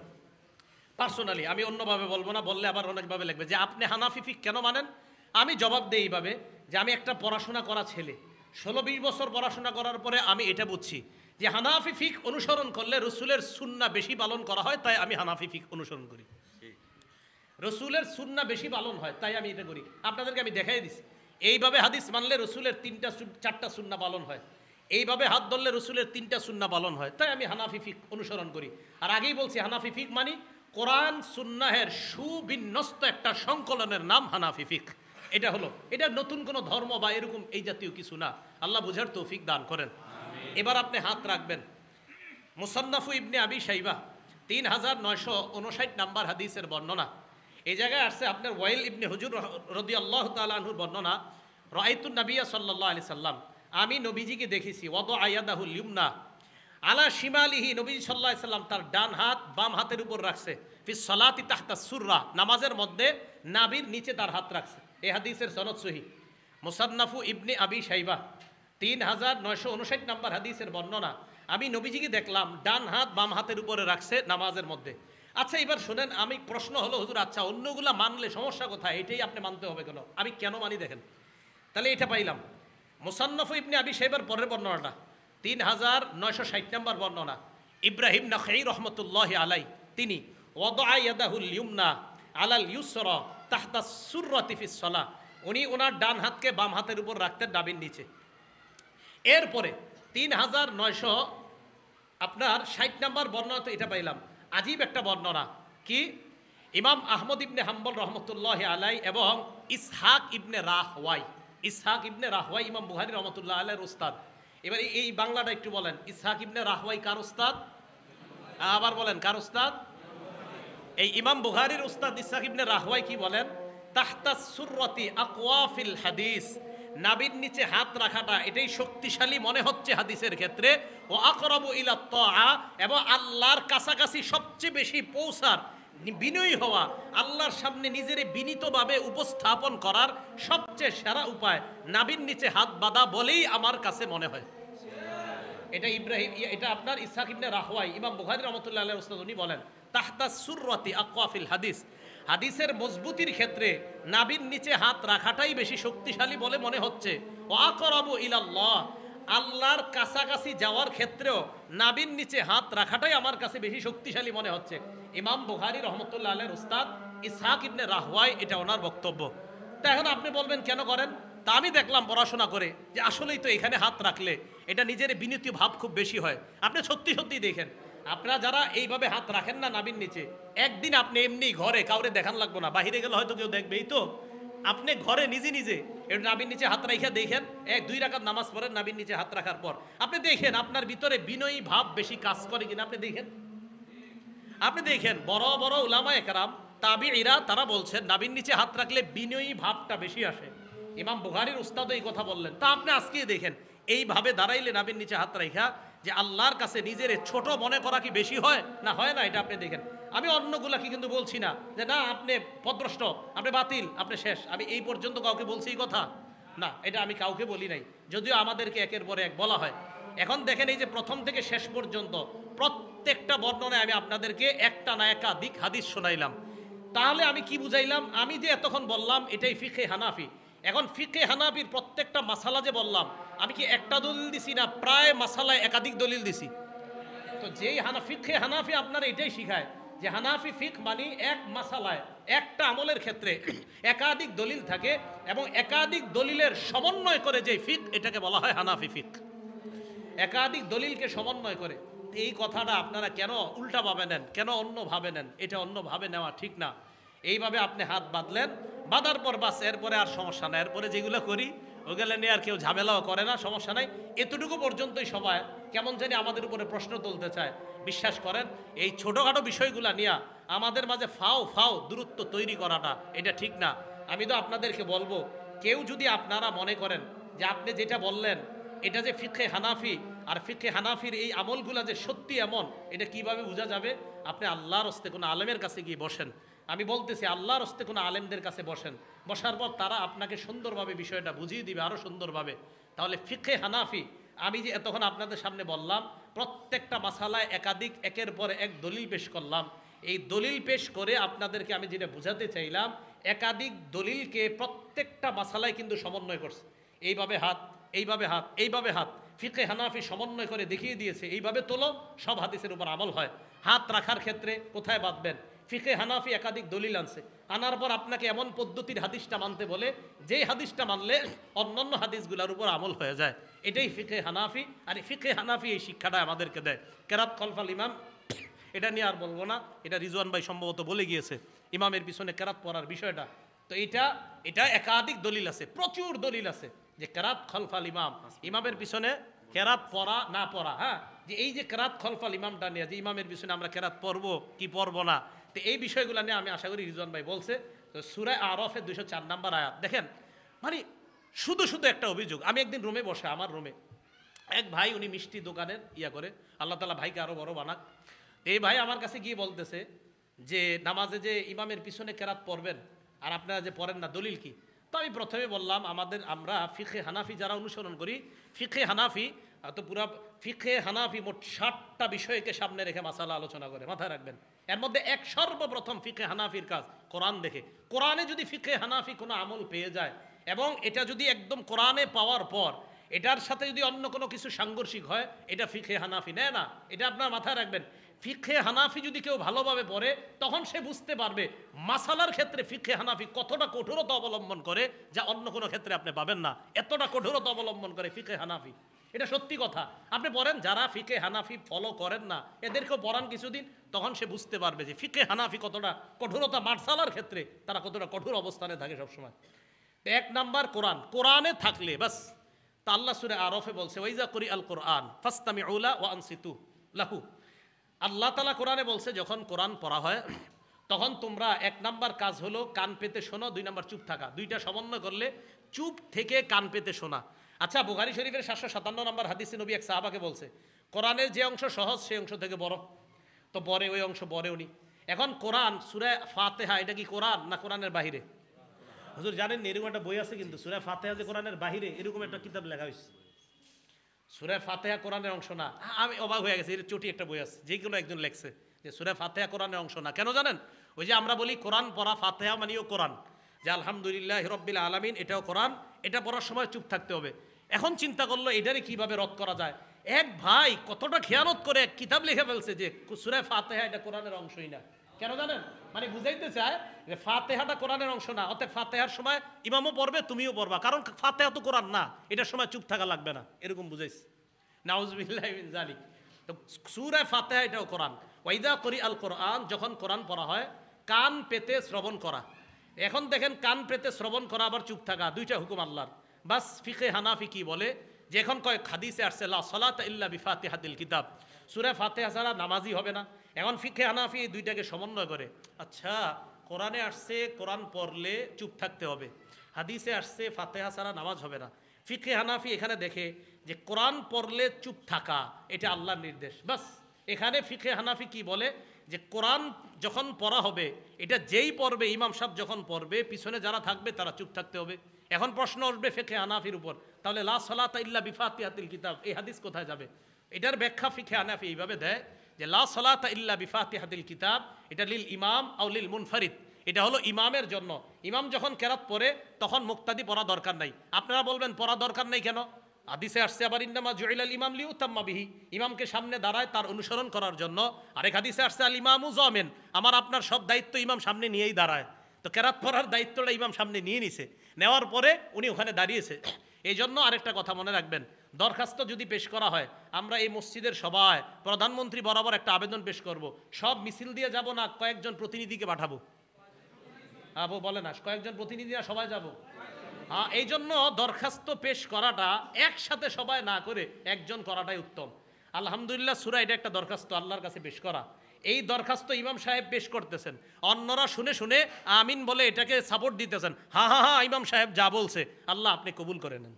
পার্সোনালি, আমি অন্যভাবে বলবো না, বললে আবার অনেকভাবে লাগবে যে আপনি হানাফি ফিক কেন মানেন, আমি জবাব দেই এইভাবে যে আমি একটা পড়াশোনা করা ছেলে, 16-20 বছর পড়াশোনা করার পরে আমি এটা বুঝছি যে হানাফি ফিক অনুসরণ করলে রসুলের সুন্নাহ বেশি পালন করা হয়, তাই আমি হানাফি ফিক অনুসরণ করি। রসুলের সুন্নাহ বেশি পালন হয় তাই আমি এটা করি। আপনাদেরকে আমি দেখাই দিছি এইভাবে হাদিস মানলে রসুলের 4টা সুন্নাহ পালন হয়, এইভাবে হাত ধরলে রসুলের 3টা সুন্নাহ পালন হয়, তাই আমি হানাফি ফিক অনুসরণ করি। আর আগেই বলছি হানাফি ফিক মানি কোরআন সুন্নাহের সুবিন্যস্ত একটা সংকলনের নাম হানাফি ফিক। এটা হলো, এটা নতুন কোনো ধর্ম বা এরকম এই জাতীয় কিছু না। আল্লাহ বুঝার তৌফিক দান করেন। এবার আপনি হাত রাখবেন মুসান্নাফু ইবনে আবি শাইবা 3959 নাম্বার হাদিসের বর্ণনা। এই জায়গায় আসছে আপনার ওয়াইল ইবনে হুজুর রাদিয়াল্লাহু তাআলা আনহুর বর্ণনা, রাআইতুন নাবিয়্যা সাল্লাল্লাহু আলাইহি সাল্লাম, আমি নবীজিকে দেখেছি, ওয়াদা আয়াদাহুল ইউমনা আলা শিমালিহি, নবীজি সাল্লাল্লাহু আলাইহি সাল্লাম তার ডান হাত বাম হাতের উপর রাখছে, ফিস সালাতি তাহতা সুররা, নামাজের মধ্যে নাভির নিচে তার হাত রাখছে। এই হাদিসের সনদ সহিহ। মুসান্নাফু ইবনে আবি শাইবা 3959 নাম্বার হাদিসের বর্ণনা, আমি নবীজিকে দেখলাম ডান হাত বাম হাতের উপরে রাখছে নামাজের মধ্যে। আচ্ছা এবার শোনেন, আমি প্রশ্ন হলো হুজুর আচ্ছা অন্যগুলা মানলে সমস্যা কোথায়, এটাই আপনি মানতে হবে কেন, আমি কেন মানি দেখেন। তাহলে এটা পাইলাম মুসান্নাফু ইবনে আবি শাইবার পরের বর্ণনাটা 3960 নম্বর বর্ণনা, ইব্রাহিম নাখাই রহমতুল্লাহ আলাই, তিনি ওয়াদা ইয়াদাহুল ইয়ুমনা আলাল ইউসরা তাহতা সুররাতি ফিস সালাহ, উনি ওনার ডান হাতকে বাম হাতের উপর রাখতেন নাভির নিচে। এরপরে 3900 আপনার 60 নম্বর বর্ণনা তো এটা পাইলাম। আজীব একটা বর্ণনা কি, ইমাম আহমদ ইবনে হাম্বল রহমতুল্লাহ আলাই এবং ইসহাক ইবনে রাহওয়াই ইমাম বুখারী রহমতুল্লাহ আলাইহির উস্তাদ। এবার এই বাংলাটা একটু বলেন, ইসহাক ইবনে রাহওয়াই কার উস্তাদ? আবার বলেন, কার উস্তাদ? এই ইমাম বুখারীর উস্তাদ ইসহাক ইবনে রাহওয়াই কি বলেন, তাহতা সুররাতি আকওয়া ফিল হাদিস, নাভির নিচে হাত রাখাটা এটাই শক্তিশালী মনে হচ্ছে হাদিসের ক্ষেত্রে। ও আকরাবু ইলা তাআ, এবং আল্লাহর কাছাকাছি সবচেয়ে বেশি পৌঁছার, বিনয়ী হওয়া, আল্লাহর সামনে নিজের বিনীতভাবে উপস্থাপন করার সবচেয়ে সেরা উপায় নাভির নিচে হাত বাঁধা বলেই আমার কাছে মনে হয়। এটা আপনার ইসহাক ইবনে রাহওয়াই ইমাম বুখারী রাহমাতুল্লাহি আলাইহি উস্তাদ, উনি বলেন তাহতা সুররাতি আকওয়া ফিল হাদিস, হাদিসের মজবুতির ক্ষেত্রে নাভির নিচে হাত রাখাটাই বেশি শক্তিশালী বলে মনে হচ্ছে। ও আকরাবু ইলাল্লাহ, আল্লাহর কাছাকাছি যাওয়ার ক্ষেত্রেও নাভির নিচে হাত রাখাটাই আমার কাছে বেশি শক্তিশালী মনে হচ্ছে। ইমাম বুখারী রহমতুল্লাহ আলাইহির উস্তাদ ইসহাক ইবনে রাহওয়াই, এটা ওনার বক্তব্য। তা এখন আপনি বলবেন কেন করেন? তা আমি দেখলাম পড়াশোনা করে যে আসলেই তো এখানে হাত রাখলে এটা নিজের বিনীত ভাব খুব বেশি হয়। আপনি সত্যি সত্যি দেখেন, আপনারা যারা এইভাবে হাত রাখেন না নাভির নিচে, একদিন আপনি এমনি ঘরে কাউরে দেখান লাগবো না, বাহিরে গেলে হয়তো কেউ দেখবেই, তো আপনি ঘরে নিজে নিজে একটু নাভির নিচে হাত রাখা দেখেন, 1-2 রাকাত নামাজ পড়েন নাভির নিচে হাত রাখার পর আপনি দেখেন আপনার ভিতরে বিনয়ী ভাব বেশি কাজ করে কিনা। আপনি দেখেন বড় বড় উলামায়ে কেরাম তাবিঈরা তারা বলছেন নাভির নিচে হাত রাখলে বিনয়ী ভাবটা বেশি আসে। ইমাম বুখারীর উস্তাদ এই কথা বললেন। তা আপনি আজকে দেখেন এইভাবে দাঁড়াইলে নাভির নিচে হাত রাখা যে আল্লাহর কাছে নিজের ছোট মনে করা কি বেশি হয় না হয় না? এটা আপনি দেখেন। আমি অন্যগুলা কি কিন্তু বলছি না যে না আপনি পদভ্রষ্ট, আপনি বাতিল, আপনি শেষ, আমি এই পর্যন্ত কাউকে বলছি এই কথা না, এটা আমি কাউকে বলি নাই, যদিও আমাদেরকে একের পরে এক বলা হয়। এখন দেখেন এই যে প্রথম থেকে শেষ পর্যন্ত প্রত্যেকটা বর্ণনায় আমি আপনাদেরকে একটা না একাধিক হাদিস শোনাইলাম। তাহলে আমি কি বুঝাইলাম? আমি যে এতক্ষণ বললাম এটাই ফিকহে হানাফি। এখন ফিকহে হানাফির প্রত্যেকটা মাসালা যে বললাম, আমি কি একটা দলিল দিছি না প্রায় মাসালায় একাধিক দলিল দিছি? তো যেই ফিকহে হানাফি আপনারা এটাই শিখায় যে হানাফি ফিক মানে এক মাসালায় একটা আমলের ক্ষেত্রে একাধিক দলিল থাকে এবং একাধিক দলিলের সমন্বয় করে যে ফিক, এটাকে বলা হয় হানাফি ফিক। একাধিক দলিলকে সমন্বয় করে। এই কথাটা আপনারা কেন উল্টাভাবে নেন, কেন অন্যভাবে নেন? এটা অন্যভাবে নেওয়া ঠিক না। এইভাবে আপনি হাত বাঁধলেন, বাঁধার পর বাস, এরপরে আর সমস্যা নাই। এরপরে যেগুলো করি ওগুলো নিয়ে আর কেউ ঝামেলাও করে না, সমস্যা নাই। এতটুকু পর্যন্তই সবাই কেমন জানি আমাদের উপরে প্রশ্ন তুলতে চায়। বিশ্বাস করেন এই ছোটোখাটো বিষয়গুলো নিয়ে আমাদের মাঝে ফাও দূরত্ব তৈরি করাটা এটা ঠিক না। আমি তো আপনাদেরকে বলবো, কেউ যদি আপনারা মনে করেন যে আপনি যেটা বললেন এটা যে ফিকহে হানাফি, আর ফিকহে হানাফির এই আমলগুলা যে সত্যি এমন, এটা কিভাবে বোঝা যাবে? আপনি আল্লাহর হস্তে কোনো আলেমের কাছে গিয়ে বসেন। আমি বলতেছি আল্লাহর হস্তে কোনো আলেমদের কাছে বসেন, বসার পর তারা আপনাকে সুন্দরভাবে বিষয়টা বুঝিয়ে দিবে, আরও সুন্দরভাবে। তাহলে ফিকহে হানাফি আমি যে এতক্ষণ আপনাদের সামনে বললাম, প্রত্যেকটা মাসালায় একাধিক একের পর এক দলিল পেশ করলাম। এই দলিল পেশ করে আপনাদেরকে আমি যেটা বোঝাতে চাইলাম, একাধিক দলিলকে প্রত্যেকটা মাসালায় কিন্তু সমন্বয় করছে। এইভাবে হাত, এইভাবে হাত, এইভাবে হাত, ফিকহে হানাফি সমন্বয় করে দেখিয়ে দিয়েছে এইভাবে তোলো, সব হাদিসের উপর আমল হয়। হাত রাখার ক্ষেত্রে কোথায় বাঁধবেন, ফিকহে হানাফি একাধিক দলিল আনছে, আনার পর আপনাকে এমন পদ্ধতির হাদিসটা মানতে বলে যেই হাদিসটা মানলে অন্যান্য হাদিসগুলোর উপর আমল হয়ে যায়। এটাই ফিকহে হানাফি। আর ফিকহে হানাফি এই শিক্ষাটা আমাদেরকে দেয়। কেরাত খলফাল ইমাম, এটা নিয়ে আর বলবো না, এটা রিজওয়ান ভাই সম্ভবত বলে গিয়েছে ইমামের পিছনে কেরাত পড়ার বিষয়টা। তো এটা একাধিক দলিল আছে, প্রচুর দলিল আছে যে কেরাত খলফাল ইমাম, ইমামের পিছনে কেরাত পড়া না পড়া। হ্যাঁ, যে এই যে কেরাত খলফাল ইমামটা নিয়ে যে ইমামের পিছনে আমরা কেরাত পড়বো কি পড়বো না, তো এই বিষয়গুলো নিয়ে আমি আশা করি রিজওয়ান ভাই বলছে। তো সূরা আরাফের 204 নম্বর আয়াত দেখেন, মানে শুধু একটা অভিযোগ। আমি একদিন রুমে বসে, আমার রুমে এক ভাই, উনি মিষ্টি দোকানের করে, আল্লাহ তাআলা ভাইকে আরো বড় বানাক। এই ভাই আমার কাছে গিয়ে বলতেছে যে নামাজে যে ইমামের পিছনে কেরাত পড়বেন আর আপনারা যে পড়েন না, দলিল কি? তো আমি প্রথমে বললাম আমরা ফিকহে হানাফি যারা অনুসরণ করি, ফিকহে হানাফি তো পুরা ফিকহে হানাফি মোট 60টা বিষয়কে সামনে রেখে মাসালা আলোচনা করে, মাথায় রাখবেন। এর মধ্যে সর্বপ্রথম ফিকহে হানাফির কাজ কোরআন দেখে। কোরআনে যদি ফিকহে হানাফি কোনো আমল পেয়ে যায় এবং এটা যদি একদম কোরআনে পাওয়ার পর এটার সাথে যদি অন্য কোনো কিছু সাংঘর্ষিক হয়, এটা ফিকহে হানাফি নেয় না। এটা আপনার মাথায় রাখবেন। ফিকহে হানাফি যদি কেউ ভালোভাবে পড়ে তখন সে বুঝতে পারবে মাসালার ক্ষেত্রে ফিকহে হানাফি কতটা কঠোরতা অবলম্বন করে, যা অন্য কোনো ক্ষেত্রে আপনি পাবেন না। এতটা কঠোরতা অবলম্বন করে ফিকহে হানাফি, এটা সত্যি কথা। আপনি পড়েন, যারা ফিকহে হানাফি ফলো করেন না এদেরকেও পড়ান কিছুদিন, তখন সে বুঝতে পারবে যে ফিকহে হানাফি কতটা কঠোরতা, মাসালার ক্ষেত্রে তারা কতটা কঠোর অবস্থানে থাকে সবসময়। এক নাম্বার কোরআন, কোরআনে থাকলে বাস। তা আল্লাহ সূরা আরফে বলছে ওয়াইজা করি আল কোরআন ফাসতামিউ লা ওয়া আনসিতু লাহু। আল্লাহ তাআলা কোরআনে বলছে যখন কোরআন পড়া হয় তখন তোমরা এক নাম্বার কাজ হলো কান পেতে শোনো, দুই নাম্বার চুপ থাকা। দুইটা সমন্বয় করলে চুপ থেকে কান পেতে শোনা। আচ্ছা, বুখারী শরীফের 757 নম্বর হাদিসে নবী এক সাহাবাকে বলছে কোরআনের যে অংশ সহজ সেই অংশ থেকে বড়, তো বড়ে ওই অংশ বড়ে উনি। এখন কোরআন সূরা ফাতিহা এটা কি কোরআন না কোরআনের বাহিরে? হুজুর জানেন এরকম একটা বই আছে কিন্তু সূরা ফাতিহা যে কোরআনের বাহিরে, এরকম একটা কিতাব লেখা হয়েছে। সূরা ফাতিহা কোরআনের অংশ না। আমি অবাক হয়ে গেছি, এর চটি একটা বই আছে যে কোনো একজন লেখছে যে সূরা ফাতিহা কোরআনের অংশ না। কেন জানেন? ওই যে আমরা বলি কোরআন পড়া, ফাতিহা মানেও কোরআন, যে আলহামদুলিল্লাহ রাব্বিল আলামিন এটাও কোরআন, এটা পড়ার সময় চুপ থাকতে হবে। এখন চিন্তা করলো এটারে কিভাবে রদ করা যায়। এক ভাই কতটা খেয়ানত করে এক কিতাব লিখে ফেলছে যে সূরা ফাতিহা এটা কোরআনের অংশই না। কেন জানেন? মানে বুঝাইতে চায় যে ফাতিহাটা কোরআনের অংশ না, অতএব ফাতিহার সময় ইমামও পড়বে তুমিও পড়বা, কারণ ফাতিহা তো কোরআন না, এটার সময় চুপ থাকা লাগবে না, এরকম বুঝাইছে। নাউজুবিল্লাহি মিন যালিক। তো সূরা ফাতিহা এটাও কোরআন। ওয়াইদা করি আল কোরআন, যখন কোরআন পড়া হয় কান পেতে শ্রবণ করা। এখন দেখেন কান পেতে শ্রবণ করা আবার চুপ থাকা, দুইটা হুকুম আল্লাহর। বাস ফিকহে হানাফি কি বলে যে এখন কয় হাদিসে আসছে লা সালাতা ইল্লা বিফাতিহাতিল কিতাব, সূরা ফাতিহা ছাড়া নামাজই হবে না। এখন ফিকহে হানাফি এই দুইটাকে সমন্বয় করে। আচ্ছা, কোরআনে আসছে কোরআন পড়লে চুপ থাকতে হবে, হাদিসে আসছে ফাতিহা ছাড়া নামাজ হবে না। ফিকহে হানাফি এখানে দেখে যে কোরআন পড়লে চুপ থাকা এটা আল্লাহর নির্দেশ। বাস এখানে ফিকহে হানাফি কি বলে যে কোরআন যখন পড়া হবে এটা যেই পড়বে, ইমাম সাহেব যখন পড়বে পিছনে যারা থাকবে তারা চুপ থাকতে হবে। এখন প্রশ্ন আসবে ফিকহে হানাফির উপর, তাহলে লা সালাতা ইল্লা বিফাতিহাতিল কিতাব এই হাদিস কোথায় যাবে? এটার ব্যাখ্যা ফিকহে হানাফি এইভাবে দেয় যে লা সালাতা ইল্লা বিফাতিহাতিল কিতাব এটা লিল ইমাম আও লিল মুনফারিদ, এটা হলো ইমামের জন্য। ইমাম যখন কেরাত পড়ে তখন মুক্তাদি পড়া দরকার নাই। আপনারা বলবেন পড়া দরকার নাই কেন? হাদিসে আসছে আবার ইন্নামা জুইলাল ইমাম লিউতাম্মা বিহি, ইমামকে সামনে দাঁড়ায় তার অনুসরণ করার জন্য। আরেক হাদিসে আসছে আল ইমামু যামিন, আমার আপনার সব দায়িত্ব ইমাম সামনে নিয়েই দাঁড়ায়। তো কেরাত পড়ার দায়িত্বটা ইমাম সামনে নিয়ে নিছে, নেওয়ার পরে উনি ওখানে দাঁড়িয়েছে। এই জন্য আরেকটা কথা মনে রাখবেন, দরখাস্ত যদি পেশ করা হয়, আমরা এই মসজিদের সবাই প্রধানমন্ত্রী বরাবর একটা আবেদন পেশ করব, সব মিছিল দিয়ে যাব না কয়েকজন প্রতিনিধিকে পাঠাবো? আবু বলে না, কয়েকজন প্রতিনিধিরা সবাই যাব। হ্যাঁ, এই জন্য দরখাস্ত পেশ করাটা একসাথে সবাই না করে একজন করাটাই উত্তম। আলহামদুলিল্লাহ সূরা এটা একটা দরখাস্ত আল্লাহর কাছে পেশ করা। এই দরখাস্ত ইমাম সাহেব পেশ করতেছেন, অন্যরা শুনে শুনে আমিন বলে এটাকে সাপোর্ট দিতেছেন। হ্যাঁ হ্যাঁ হ্যাঁ ইমাম সাহেব যা বলছে আল্লাহ আপনি কবুল করে নেন।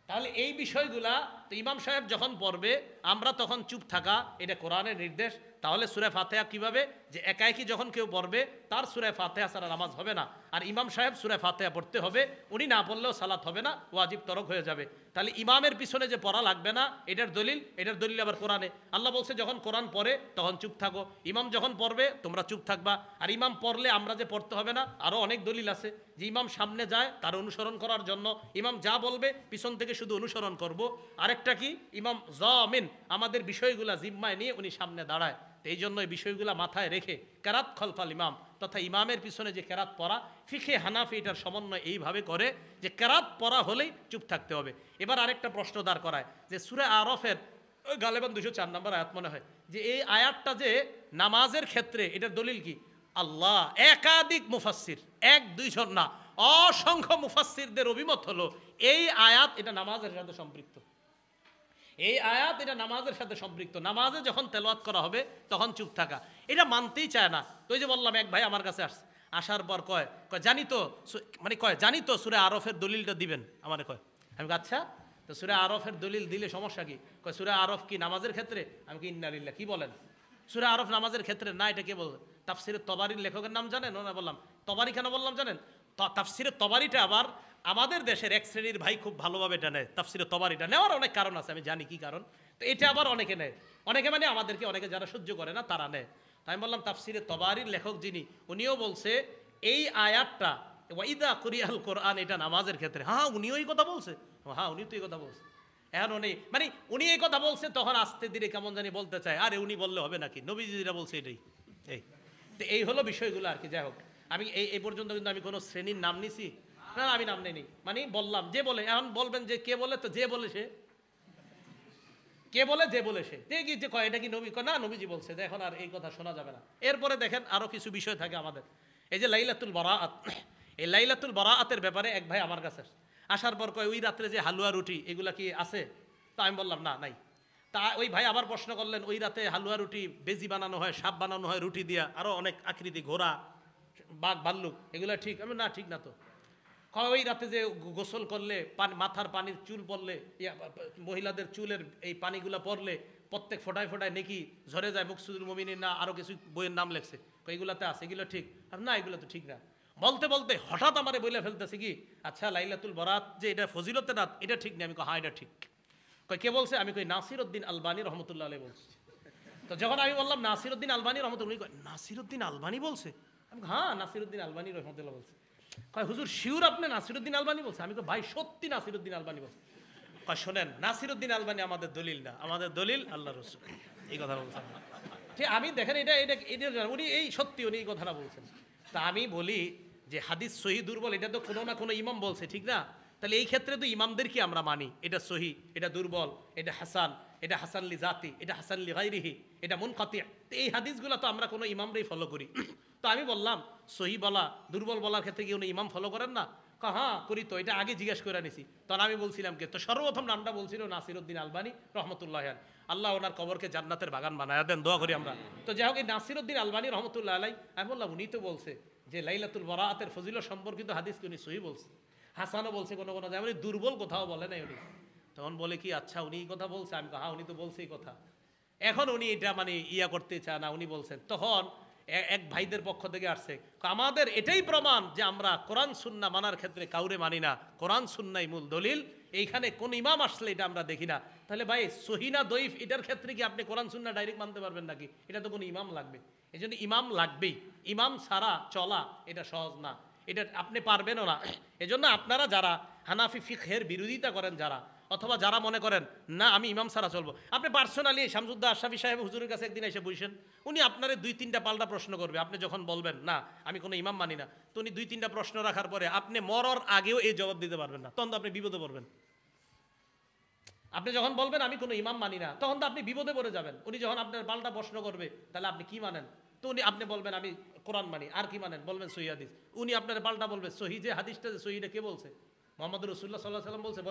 তাহলে এই বিষয়গুলা তো ইমাম সাহেব যখন পড়বে আমরা তখন চুপ থাকা, এটা কোরআনের নির্দেশ। তাহলে সূরা ফাতিহা কিভাবে, যে একাকি যখন কেউ পড়বে তার সূরা ফাতিহা ছাড়া নামাজ হবে না, আর ইমাম সাহেব সূরা ফাতিহা পড়তে হবে, উনি না পড়লেও সালাত হবে না, ওয়াজিব তরক হয়ে যাবে। তাহলে ইমামের পিছনে যে পড়া লাগবে না এটার দলিল আবার কোরআনে। আল্লাহ বলছে যখন কোরআন পড়ে তখন চুপ থাকো, ইমাম যখন পড়বে তোমরা চুপ থাকবা। আর ইমাম পড়লে আমরা যে পড়তে হবে না, আরও অনেক দলিল আছে যে ইমাম সামনে যায় তার অনুসরণ করার জন্য, ইমাম যা বলবে পিছন থেকে শুধু অনুসরণ করব। আরেকটা কি, ইমাম যামিন, আমাদের বিষয়গুলা জিম্মায় নিয়ে উনি সামনে দাঁড়ায়। এই জন্য এই বিষয়গুলা মাথায় রেখে কেরাত খলফাল ইমাম, তথা ইমামের পিছনে যে কেরাত পড়া, ফিকহে হানাফি এটার সমন্বয় এইভাবে করে যে কেরাত পড়া হলেই চুপ থাকতে হবে। এবার আরেকটা প্রশ্ন দাঁড় করায় যে সূরা আরফের গালেবান 204 নম্বর আয়াত মনে হয়, যে এই আয়াতটা যে নামাজের ক্ষেত্রে এটার দলিল কি? আল্লাহ একাধিক মুফাসসির, এক দুইজন না অসংখ্য মুফাসসিরদের অভিমত হলো এই আয়াত এটা নামাজের সাথে সম্পৃক্ত। এই আয়াত এটা নামাজের সাথে সম্পৃক্ত। নামাজে যখন তেলাওয়াত করা হবে তখন চুপ থাকা, এটা মানতেই চায় না। তো এই যে বললাম এক ভাই আমার কাছে আসছে, আসার পর কয় জানি তো, মানে জানি তো সূরা আরফের দলিলটা দিবেন আমারে। আমি আচ্ছা, তো সূরা আরফের দলিল দিলে সমস্যা কি? সূরা আরফ কি নামাজের ক্ষেত্রে? আমি কি ইন্না লিল্লাহ, কি বলেন? সূরা আরফ নামাজের ক্ষেত্রে না, এটা কে বলবে? তাফসিরে তবারির লেখকের নাম জানেন? ওনা বললাম তবারি, কেন বললাম জানেন? তাফসিরে তবারিটা আবার আমাদের দেশের এক শ্রেণীর ভাই খুব ভালোভাবে এটা নেয়। তাফসিরে তবারিটা নেওয়ার অনেক কারণ আছে, আমি জানি কি কারণ। তো এটা আবার অনেকে নেয়, অনেকে মানে আমাদেরকে, অনেকে যারা সহ্য করে না তারা নেয়। তাই আমি বললাম তাফসিরে তবারির লেখক যিনি, উনিও বলছে এই আয়াতটা ওয়াইদা কুরিআল কোরআন এটা নামাজের ক্ষেত্রে। হ্যাঁ উনিও এই কথা বলছে, হ্যাঁ উনি তো এই কথা বলছে। এখন উনি এই কথা বলছে, তখন আস্তে ধীরে কেমন জানি বলতে চায়, আরে উনি বললে হবে নাকি, নবীজি যেটা বলছে এটাই। তো এই হলো বিষয়গুলো আর কি। যাই হোক, আমি এই পর্যন্ত কিন্তু আমি কোনো শ্রেণীর নাম নিছি না, আমি নাম নেইনি, বললাম যে বলে। এখন বলবেন যে কে বলে, তো যে বলে সে, কে বলে যে বলে সে, কি যে কয় এটা কি নবী, না নবীজি বলছে, এখন আর এই কথা শোনা যাবে না। এরপরে দেখেন আরো কিছু বিষয় থাকে আমাদের। এই যে লাইলাতুল বারাআত, এই লাইলাতুল বারাআতের ব্যাপারে এক ভাই আমার কাছে আসার পর কয়, ওই রাত্রে যে হালুয়া রুটি এগুলা কি আছে? তা আমি বললাম না, নাই। তা ওই ভাই আবার প্রশ্ন করলেন, ওই রাতে হালুয়া রুটি বেজি বানানো হয়, সাপ বানানো হয় রুটি দিয়া, আরো অনেক আকৃতি, ঘোড়া, বাঘ, ভাল্লুক, এগুলা ঠিক? আমি না, ঠিক না তো। ওই রাতে যে গোসল করলে মাথার পানির চুল পড়লে, মহিলাদের চুলের এই পানিগুলা পড়লে প্রত্যেক ফোটায় ফোটায় নেকি ঝরে যায়, মুকসুদুল মুমিনিন না আরো কিছু বইয়ের নাম লেখছে, এগুলাতে আছে, এগুলো ঠিক? না, এগুলো তো ঠিক না। বলতে বলতে হঠাৎ আমারে বলে ফেলতেছে কি, আচ্ছা লাইলাতুল বারাত যে এটা ফজিলতের রাত, এটা ঠিক না? আমি কই হ্যাঁ এটা ঠিক। কে বলছে? আমি কই নাসিরউদ্দিন আলবানী রহমতুল্লাহ আলাইহি বলছে। তো যখন আমি বললাম নাসিরউদ্দিন আলবানী রহমতুল্লাহ, নাসিরউদ্দিন আলবানী বলছে? আমি হ্যাঁ নাসিরউদ্দিন আলবানী রহমতুল্লাহ বলছে। কয় হুজুর শিওর আপনি নাসিরউদ্দিন আলবানী বলছে? আমি কই ভাই সত্যি নাসিরউদ্দিন আলবানী বলছে। কয় শোনেন, নাসিরউদ্দিন আলবানী আমাদের দলিল না, আমাদের দলিল আল্লাহ রাসূল। এই কথা বলছেন। ঠিক, আমি দেখেন এটা এটা এটা উনি এই সত্যি উনি এই কথাটা বলছেন। তা আমি বলি যে হাদিস সহি দুর্বল, এটা তো কোনো না কোনো ইমাম বলছে, ঠিক না? তাহলে এই ক্ষেত্রে তো ইমামদেরকে আমরা মানি, এটা সহি, এটা দুর্বল, এটা হাসান, এটা হাসান লি জাতি, এটা হাসান লি গায়রিহি, এটা মুনকাতি। এই হাদিসগুলো তো আমরা কোনো ইমামরাই ফলো করি। তো আমি বললাম সহি বলা দুর্বল বলার ক্ষেত্রে কি উনি ইমাম ফলো করেন না? হ্যাঁ করি তো, এটা আগে জিজ্ঞেস করে নিছি। তখন আমি বলছিলাম কে, তো সর্বপ্রথম নামটা বলছিল নাসিরউদ্দিন আলবানী রহমতুল্লাহ আলাইহি। আল্লাহ ওনার কবরকে জান্নাতের বাগান বানায় দেন, দোয়া করি আমরা। তো যাই হোক, এই নাসিরউদ্দিন আলবানী রহমতুল্লাহ আলাইহি, আমি বললাম উনি তো বলছে যে লাইলাতুল বারাআতের ফজিলত সম্পর্কিত হাদিসকে উনি সহি বলছে, হাসানও বলছে কোনো কোনো জায়গায়, দুর্বল কোথাও বলে নাই উনি। তখন বলে কি আচ্ছা উনি এই কথা বলছে? আমি হ্যাঁ উনি তো বলছে এই কথা। এখন উনি এটা ইয়া করতে চায় না, উনি বলছেন। তখন এক ভাইদের পক্ষ থেকে আসছে, আমাদের এটাই প্রমাণ যে আমরা কোরআন সুন্নাহ মানার ক্ষেত্রে কাউরে মানি না, কোরআন সুন্নাহই মূল দলিল, এইখানে কোন ইমাম আসলে এটা আমরা দেখি না। তাহলে ভাই সহি না দঈফ এটার ক্ষেত্রে কি আপনি কোরআন সুন্নাহ ডাইরেক্ট মানতে পারবেন নাকি? এটা তো কোনো ইমাম লাগবে। এই জন্য ইমাম লাগবেই, ইমাম ছাড়া চলা এটা সহজ না, এটা আপনি পারবেনও না। এজন্য আপনারা যারা হানাফি ফিকহের বিরোধিতা করেন, যারা অথবা যারা মনে করেন না আমি ইমাম ছাড়া চলবো, আপনি পার্সোনালি শামসুদ্দা আশরাফি সাহেব হুজুরের কাছে একদিন এসে বসেন, উনি আপনারে 2-3টা পাল্টা প্রশ্ন করবে। আপনি যখন বলবেন না আমি কোনো ইমাম মানি না, তো উনি 2-3টা প্রশ্ন রাখার পরে আপনি মরার আগেও এই জবাব দিতে পারবেন না, তখন তো আপনি বিপদে পড়বেন। আপনি যখন বলবেন আমি কোনো ইমাম মানি না, তখন তো আপনি বিপদে পড়ে যাবেন। উনি যখন আপনার পাল্টা প্রশ্ন করবে তাহলে আপনি কি মানেন, তো আপনি বলবেন আমি কোরআন মানি, আর কি মানেন? বলবেন সহি হাদিস। উনি আপনার পাল্টা বলবে সহি, যে হাদিসটা যে সহিটা কে বলছে? মোহাম্মদ রাসূলুল্লাহ সাল্লাল্লাহু আলাইহি ওয়াসাল্লাম বলছে।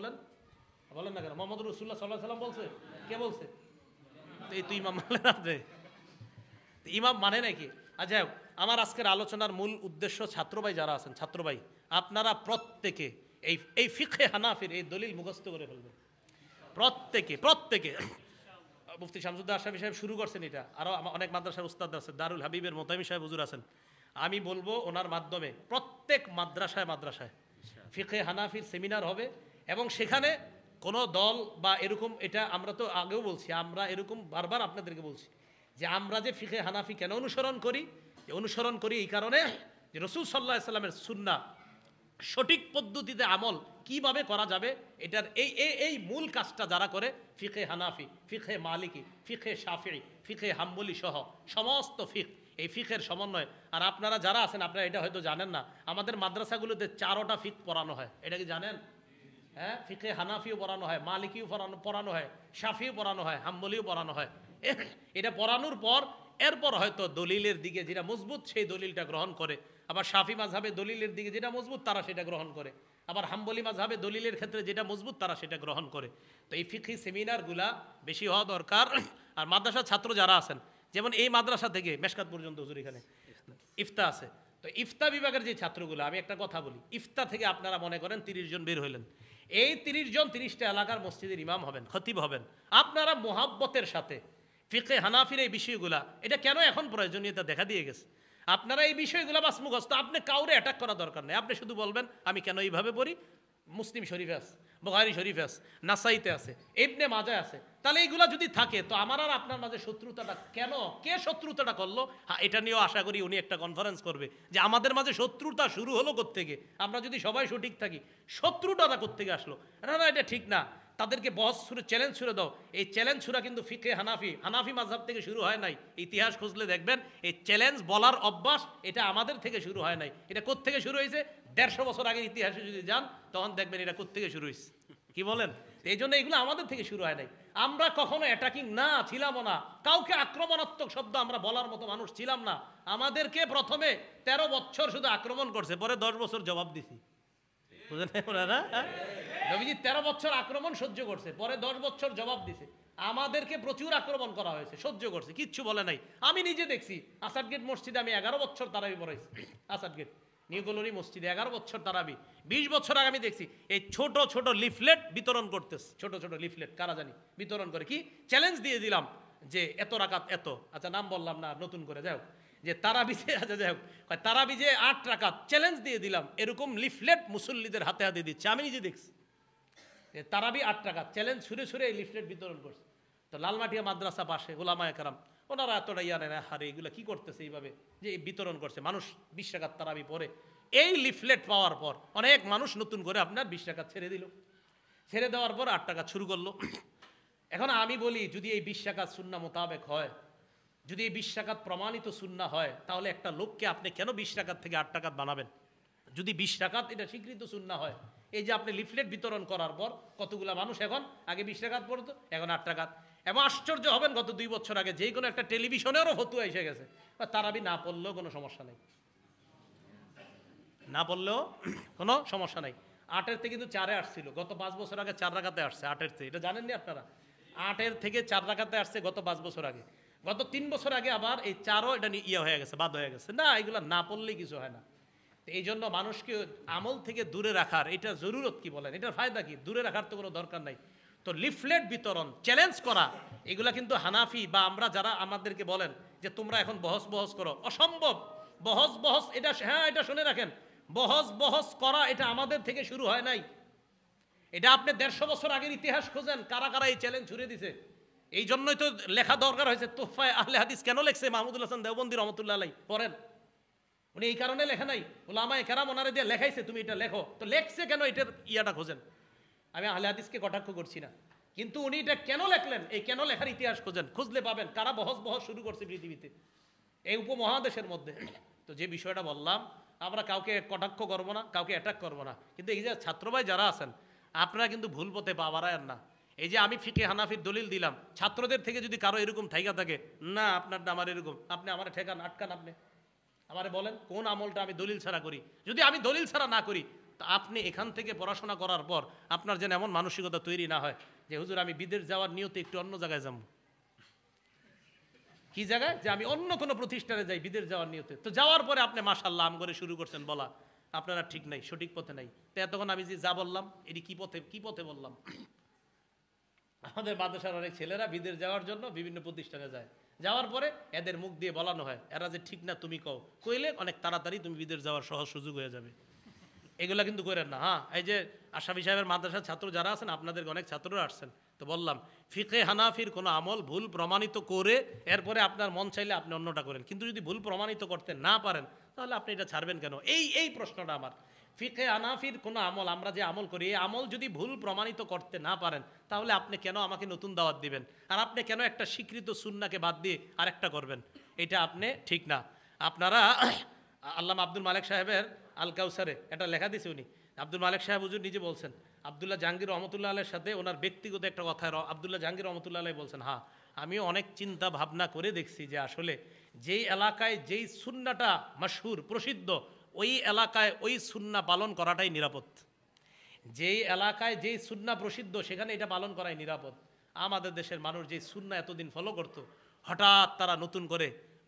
বলেন না কেন? মোহাম্মদ রাসূলুল্লাহ সাল্লাল্লাহু আলাইহি ওয়াসাল্লাম বলছে, কে বলছে? তো এই তুই ইমাম মানলেন আপনি, ইমাম মানে নাকি? আচ্ছা, আমার আজকের আলোচনার মূল উদ্দেশ্য ছাত্রভাই যারা আছেন, ছাত্রভাই আপনারা প্রত্যেকে এই ফিকহে হানাফির এই দলিল মুখস্থ করে ফেলবেন, প্রত্যেকে। মুফতি শামসুদ্দা আশরাফি সাহেব শুরু করছেন এটা, আরও অনেক মাদ্রাসার উস্তাদ আছে, দারুল হাবিবের মোতাইমি সাহেব হুজুর আছেন। আমি বলবো ওনার মাধ্যমে প্রত্যেক মাদ্রাসায় ফিকহে হানাফির সেমিনার হবে, এবং সেখানে কোনো দল বা এরকম, এটা আমরা তো আগেও বলছি, আমরা এরকম বারবার আপনাদেরকে বলছি যে আমরা যে ফিকহে হানাফি কেন অনুসরণ করি, এই কারণে যে রাসূল সাল্লাল্লাহু আলাইহি ওয়াসাল্লামের সুন্নাহ সঠিক পদ্ধতিতে আমল কিভাবে করা যাবে, এটার এই মূল কাজটা যারা করে, ফিকহে হানাফি, ফিকহে মালিকি, ফিকহে শাফিঈ, ফিকহে হাম্বলি সহ সমস্ত এই ফিকহের সমন্বয়। আর আপনারা যারা আছেন আপনারা এটা হয়তো জানেন না, আমাদের মাদ্রাসাগুলোতে 4টা ফিক পড়ানো হয়, এটা কি জানেন? হ্যাঁ, ফিকহে হানাফিও পড়ানো হয়, মালিকিও পড়ানো হয়, শাফিও পড়ানো হয়, হাম্বলিও পড়ানো হয়। এটা পড়ানোর পর এরপর হয়তো দলিলের দিকে যেটা মজবুত সেই দলিলটা গ্রহণ করে, আবার শাফি মাযহাবে দলিলের দিকে যেটা মজবুত তারা সেটা গ্রহণ করে, আবার হাম্বলি মাযহাবে দলিলের ক্ষেত্রে যেটা মজবুত তারা সেটা গ্রহণ করে। তো এই ফিকহি সেমিনারগুলা বেশি হওয়া দরকার। আর মাদ্রাসার ছাত্র যারা আছেন, যেমন এই মাদ্রাসা থেকে মেশকাত পর্যন্ত হুজুর এখানে ইফতা আছে, তো ইফতা বিভাগের যে ছাত্রগুলো, আমি একটা কথা বলি, ইফতা থেকে আপনারা মনে করেন 30 জন বের হইলেন, এই 30 জন 30টা এলাকার মসজিদের ইমাম হবেন, খতিব হবেন। আপনারা মোহাব্বতের সাথে ফিকহে হানাফির এই বিষয়গুলা, এটা কেন এখন প্রয়োজনীয়তা দেখা দিয়ে গেছে, আপনারা এই বিষয়গুলো বাস মুখস্থ, আপনি কাউরে অ্যাটাক করা দরকার নেই, আপনি শুধু বলবেন আমি কেন এইভাবে পড়ি, মুসলিম শরীফে আছে, বুখারী শরীফে আছে, নাসাইতে আছে, ইবনে মাজাহ আছে। তাহলে এইগুলা যদি থাকে তো আমার আর আপনার মাঝে শত্রুতাটা কেন, কে শত্রুতাটা করলো? হ্যাঁ, এটা নিয়েও আশা করি উনি একটা কনফারেন্স করবে যে আমাদের মাঝে শত্রুতা শুরু হলো কোত্থেকে, আমরা যদি সবাই সঠিক থাকি শত্রুতাটা কোত্থেকে আসলো। না, এটা ঠিক না। তাদেরকে বস ছুড়ে চ্যালেঞ্জ ছুড়ে দাও। এই চ্যালেঞ্জ ছুড়া কিন্তু ফিকে হানাফি মাযহাব থেকে শুরু হয় নাই। ইতিহাস খুঁজলে দেখবেন এই চ্যালেঞ্জ বলার অভ্যাস এটা আমাদের থেকে শুরু হয় নাই। এটা কোত্থেকে শুরু হয়েছে? 150 বছর আগের ইতিহাসে যদি যান তখন দেখবেন এটা কোত্থেকে শুরু হয়েছে। কি বলেন? এই জন্য এগুলো আমাদের থেকে শুরু হয় নাই। আমরা কখনো অ্যাটাকিং না ছিলামও না, কাউকে আক্রমণাত্মক শব্দ আমরা বলার মতো মানুষ ছিলাম না। আমাদেরকে প্রথমে 13 বছর শুধু আক্রমণ করছে, পরে 10 বছর জবাব দিছি। বুঝলেন না? নবীজি 13 বছর আক্রমণ সহ্য করছে, পরে 10 বছর জবাব দিছে। আমাদেরকে প্রচুর আক্রমণ করা হয়েছে, সহ্য করছে, কিচ্ছু বলে নাই। আমি নিজে দেখছি আসাদ গেট মসজিদে আমি 11 বছর তারাবি পড়াইছি। আসাদ গেট নিউ কলোনি মসজিদে 11 বছর তারাবি। 20 বছর আগে আমি দেখছি এই ছোট ছোট লিফলেট বিতরণ করতেছে। ছোট ছোট লিফলেট কারা জানি বিতরণ করে, কি চ্যালেঞ্জ দিয়ে দিলাম যে এত রাকাত এত, আচ্ছা নাম বললাম না, নতুন করে যাও যে তারাবিজে, আচ্ছা যাই হোক তারাবিজে 8 রাকাত চ্যালেঞ্জ দিয়ে দিলাম, এরকম লিফলেট মুসল্লিদের হাতে হাতে দিচ্ছে। আমি নিজে দেখছি তারাবি 8 রাকাত চ্যালেঞ্জ ছুঁড়ে ছুঁড়ে এই লিফলেট বিতরণ করছে। তো লালমাটিয়া মাদ্রাসা পাশে ওলামায়ে কেরাম ওনারা এতটা ইয়া নেয়, হারে এগুলো কি করতেছে এইভাবে যে এই বিতরণ করছে, মানুষ 20 রাকাত তারাবি পরে। এই লিফলেট পাওয়ার পর অনেক মানুষ নতুন করে আপনার 20 রাকাত ছেড়ে দিল। ছেড়ে দেওয়ার পর 8 রাকাত শুরু করলো। এখন আমি বলি যদি এই 20 রাকাত সুন্নাহ মোতাবেক হয়, যদি এই 20 রাকাত প্রমাণিত সুন্নাহ হয়, তাহলে একটা লোককে আপনি কেন 20 রাকাত থেকে 8 রাকাত বানাবেন? যদি 20 রাকাত এটা স্বীকৃত সুন্নাহ হয়, এই যে আপনি লিফলেট বিতরণ করার পর কতগুলা মানুষ এখন আগে 20 রাকাত পড়তো, এখন 8 রাকাত। এবং আশ্চর্য হবেন গত 2 বছর আগে যে কোনো একটা টেলিভিশনেরও ফতুয়া এসে গেছে তারাবি না পড়লেও কোনো সমস্যা নেই, না পড়লেও কোনো সমস্যা নেই। 8-এর থেকে কিন্তু 4-এ আসছিল, গত 5 বছর আগে 4 রাকাতে আসছে 8-এর থেকে, এটা জানেননি আপনারা? 8-এর থেকে 4 রাকাতে আসছে গত 5 বছর আগে। গত 3 বছর আগে আবার এই 4ও এটা ইয়ে হয়ে গেছে, বাদ হয়ে গেছে। না, এগুলো না পড়লেই কিছু হয় না। এই জন্য মানুষকে আমল থেকে দূরে রাখার এটা জরুরত কি বলেন, এটার ফায়দা কি? দূরে রাখার তো কোনো দরকার নাই। তো লিফলেট বিতরণ, চ্যালেঞ্জ করা, এগুলা কিন্তু হানাফি বা আমরা যারা আমাদেরকে বলেন যে তোমরা এখন বহস করো, অসম্ভব। বহস এটা, হ্যাঁ এটা শুনে রাখেন, বহস করা এটা আমাদের থেকে শুরু হয় নাই। এটা আপনি 150 বছর আগের ইতিহাস খোঁজেন, কারা কারা এই চ্যালেঞ্জ ছুড়ে দিছে। এই জন্যই তো লেখা দরকার হয়েছে তোহফায়ে আহলে হাদিস। কেন লেখছে? মাহমুদুল হাসান দেওবন্দি রহমতুল্লাহ আলাইহি পড়েন, উনি এই কারণে লেখা নাই, ওলামায়ে কেরাম ওনারে দিয়ে লেখাইছে তুমি এটা লেখো। তো লেখছে কেন? এটার ইয়াটা খোঁজেন। আমি আহলে হাদিসকে কটাক্ষ করছি না, কিন্তু উনি এটা কেন লেখলেন, এই কেন লেখার ইতিহাস খোঁজেন, খুঁজলে পাবেন কারা বহস শুরু করছে পৃথিবীতে এই উপমহাদেশের মধ্যে। তো যে বিষয়টা বললাম, আমরা কাউকে কটাক্ষ করবো না, কাউকে অ্যাটাক করবো না, কিন্তু এই যে ছাত্রভাই যারা আছেন আপনারা কিন্তু ভুল পথে পা বাড়ায়েন না। এই যে আমি ফিকে হানাফির দলিল দিলাম, ছাত্রদের থেকে যদি কারো এরকম ঠাইকা থাকে, না আপনার আমার এরকম, আপনি আমার ঠেকান আটকান, আপনি আমারে বলেন কোন আমলটা আমি দলিল ছাড়া করি। যদি আমি দলিল ছাড়া না করি, তা আপনি এখান থেকে পড়াশোনা করার পর আপনার যেন এমন মানসিকতা তৈরি না হয় যে হুজুর আমি বিদেশ যাওয়ার নিয়তে একটু অন্য জায়গায় যাবো। কি জায়গায়? যে আমি অন্য কোনো প্রতিষ্ঠানে যাই বিদেশ যাওয়ার নিয়তে। তো যাওয়ার পরে আপনি মাশাআল্লাহ আম করে শুরু করছেন বলা, আপনারা ঠিক নাই, সঠিক পথে নাই। তো এতক্ষণ আমি যে যা বললাম এটি কি পথে বললাম? আমাদের মাদ্রাসার অনেক ছেলেরা বিদেশ যাওয়ার জন্য বিভিন্ন প্রতিষ্ঠানে যায়, যাওয়ার পরে এদের মুখ দিয়ে বলানো হয় এরা যে ঠিক না, তুমি কইলে অনেক তাড়াতাড়ি তুমি বিদেশ যাওয়ার সহজ সুযোগ হয়ে যাবে। এগুলা কিন্তু করেন না। হ্যাঁ, এই যে আশরাফি সাহেবের মাদ্রাসার ছাত্র যারা আছেন, আপনাদের অনেক ছাত্ররা আসছেন, তো বললাম ফিকে হানাফির কোনো আমল ভুল প্রমাণিত করে এরপরে আপনার মন চাইলে আপনি অন্যটা করেন, কিন্তু যদি ভুল প্রমাণিত করতে না পারেন তাহলে আপনি এটা ছাড়বেন কেন? এই প্রশ্নটা আমার। ফিকে হানাফির কোনো আমল, আমরা যে আমল করি, এই আমল যদি ভুল প্রমাণিত করতে না পারেন তাহলে আপনি কেন আমাকে নতুন দাওয়াত দিবেন? আর আপনি কেন একটা স্বীকৃত সুন্নাহকে বাদ দিয়ে আরেকটা করবেন? এটা আপনি ঠিক না। আপনারা আল্লামা আব্দুল মালিক সাহেবের আল কাউসারে এটা লেখা দিছে, উনি আব্দুল মালিক সাহেব হুজুর নিজে বলছেন, আব্দুল্লাহ জাহাঙ্গীর রহমতুল্লাহ আলাইয়ের সাথে ওনার ব্যক্তিগত একটা কথা আব্দুল্লাহ জাহাঙ্গীর রহমতুল্লাহ আলাই বলছেন, হ্যাঁ আমিও অনেক চিন্তা ভাবনা করে দেখছি যে আসলে যেই এলাকায় যেই সুন্নাটা মশহুর প্রসিদ্ধ, ওই এলাকায় ওই সুন্না পালন করাটাই নিরাপদ। যেই এলাকায় যেই সুন্না প্রসিদ্ধ সেখানে এটা পালন করাই নিরাপদ। আমাদের দেশের মানুষ যেই সুন্না এতদিন ফলো করত, হঠাৎ তারা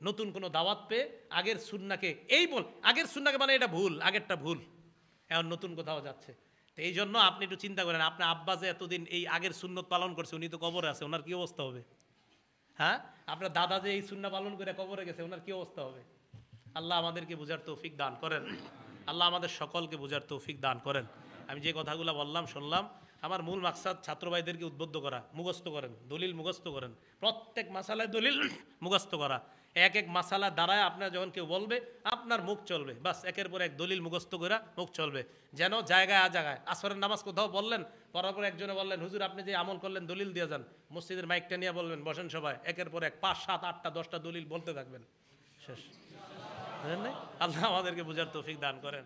নতুন কোনো দাওয়াত পেয়ে আগের সুন্নাকে আগের সুন্নাকে মানে এটা ভুল, আগেরটা ভুল, এখন নতুন কোথাও যাচ্ছে। তো এই জন্য আপনি একটু চিন্তা করেন, আপনার আব্বা যে এতদিন এই আগের সুন্নত পালন করছে, উনি তো কবরে আছে, ওনার কি অবস্থা হবে? হ্যাঁ, আপনার দাদা যে এই সুন্না পালন করে কবরে গেছে, ওনার কি অবস্থা হবে? আল্লাহ আমাদেরকে বুঝার তৌফিক দান করেন, আল্লাহ আমাদের সকলকে বুঝার তৌফিক দান করেন। আমি যে কথাগুলো বললাম শুনলাম, আমার মূল মাকসাদ ছাত্র ভাইদেরকে উদ্বুদ্ধ করা, মুখস্থ করেন, দলিল মুখস্থ করেন, প্রত্যেক মাসালায় দলিল মুখস্থ করা। এক এক মাসালা দাঁড়ায় আপনার যখন কেউ বলবে আপনার মুখ চলবে, বাস একের পর এক দলিল মুখস্থ করে মুখ চলবে। যেন জায়গায় জায়গায় আসরের নামাজ কোথাও বললেন, পড়ার পর একজনে বললেন হুজুর আপনি যে আমল করলেন দলিল দিয়ে যান, মসজিদের মাইকটা নিয়ে বলবেন বসেন সবাই, একের পর এক 5, 7, 8টা 10টা দলিল বলতে থাকবেন, শেষ। আল্লাহ আমাদেরকে বুঝার তৌফিক দান করেন।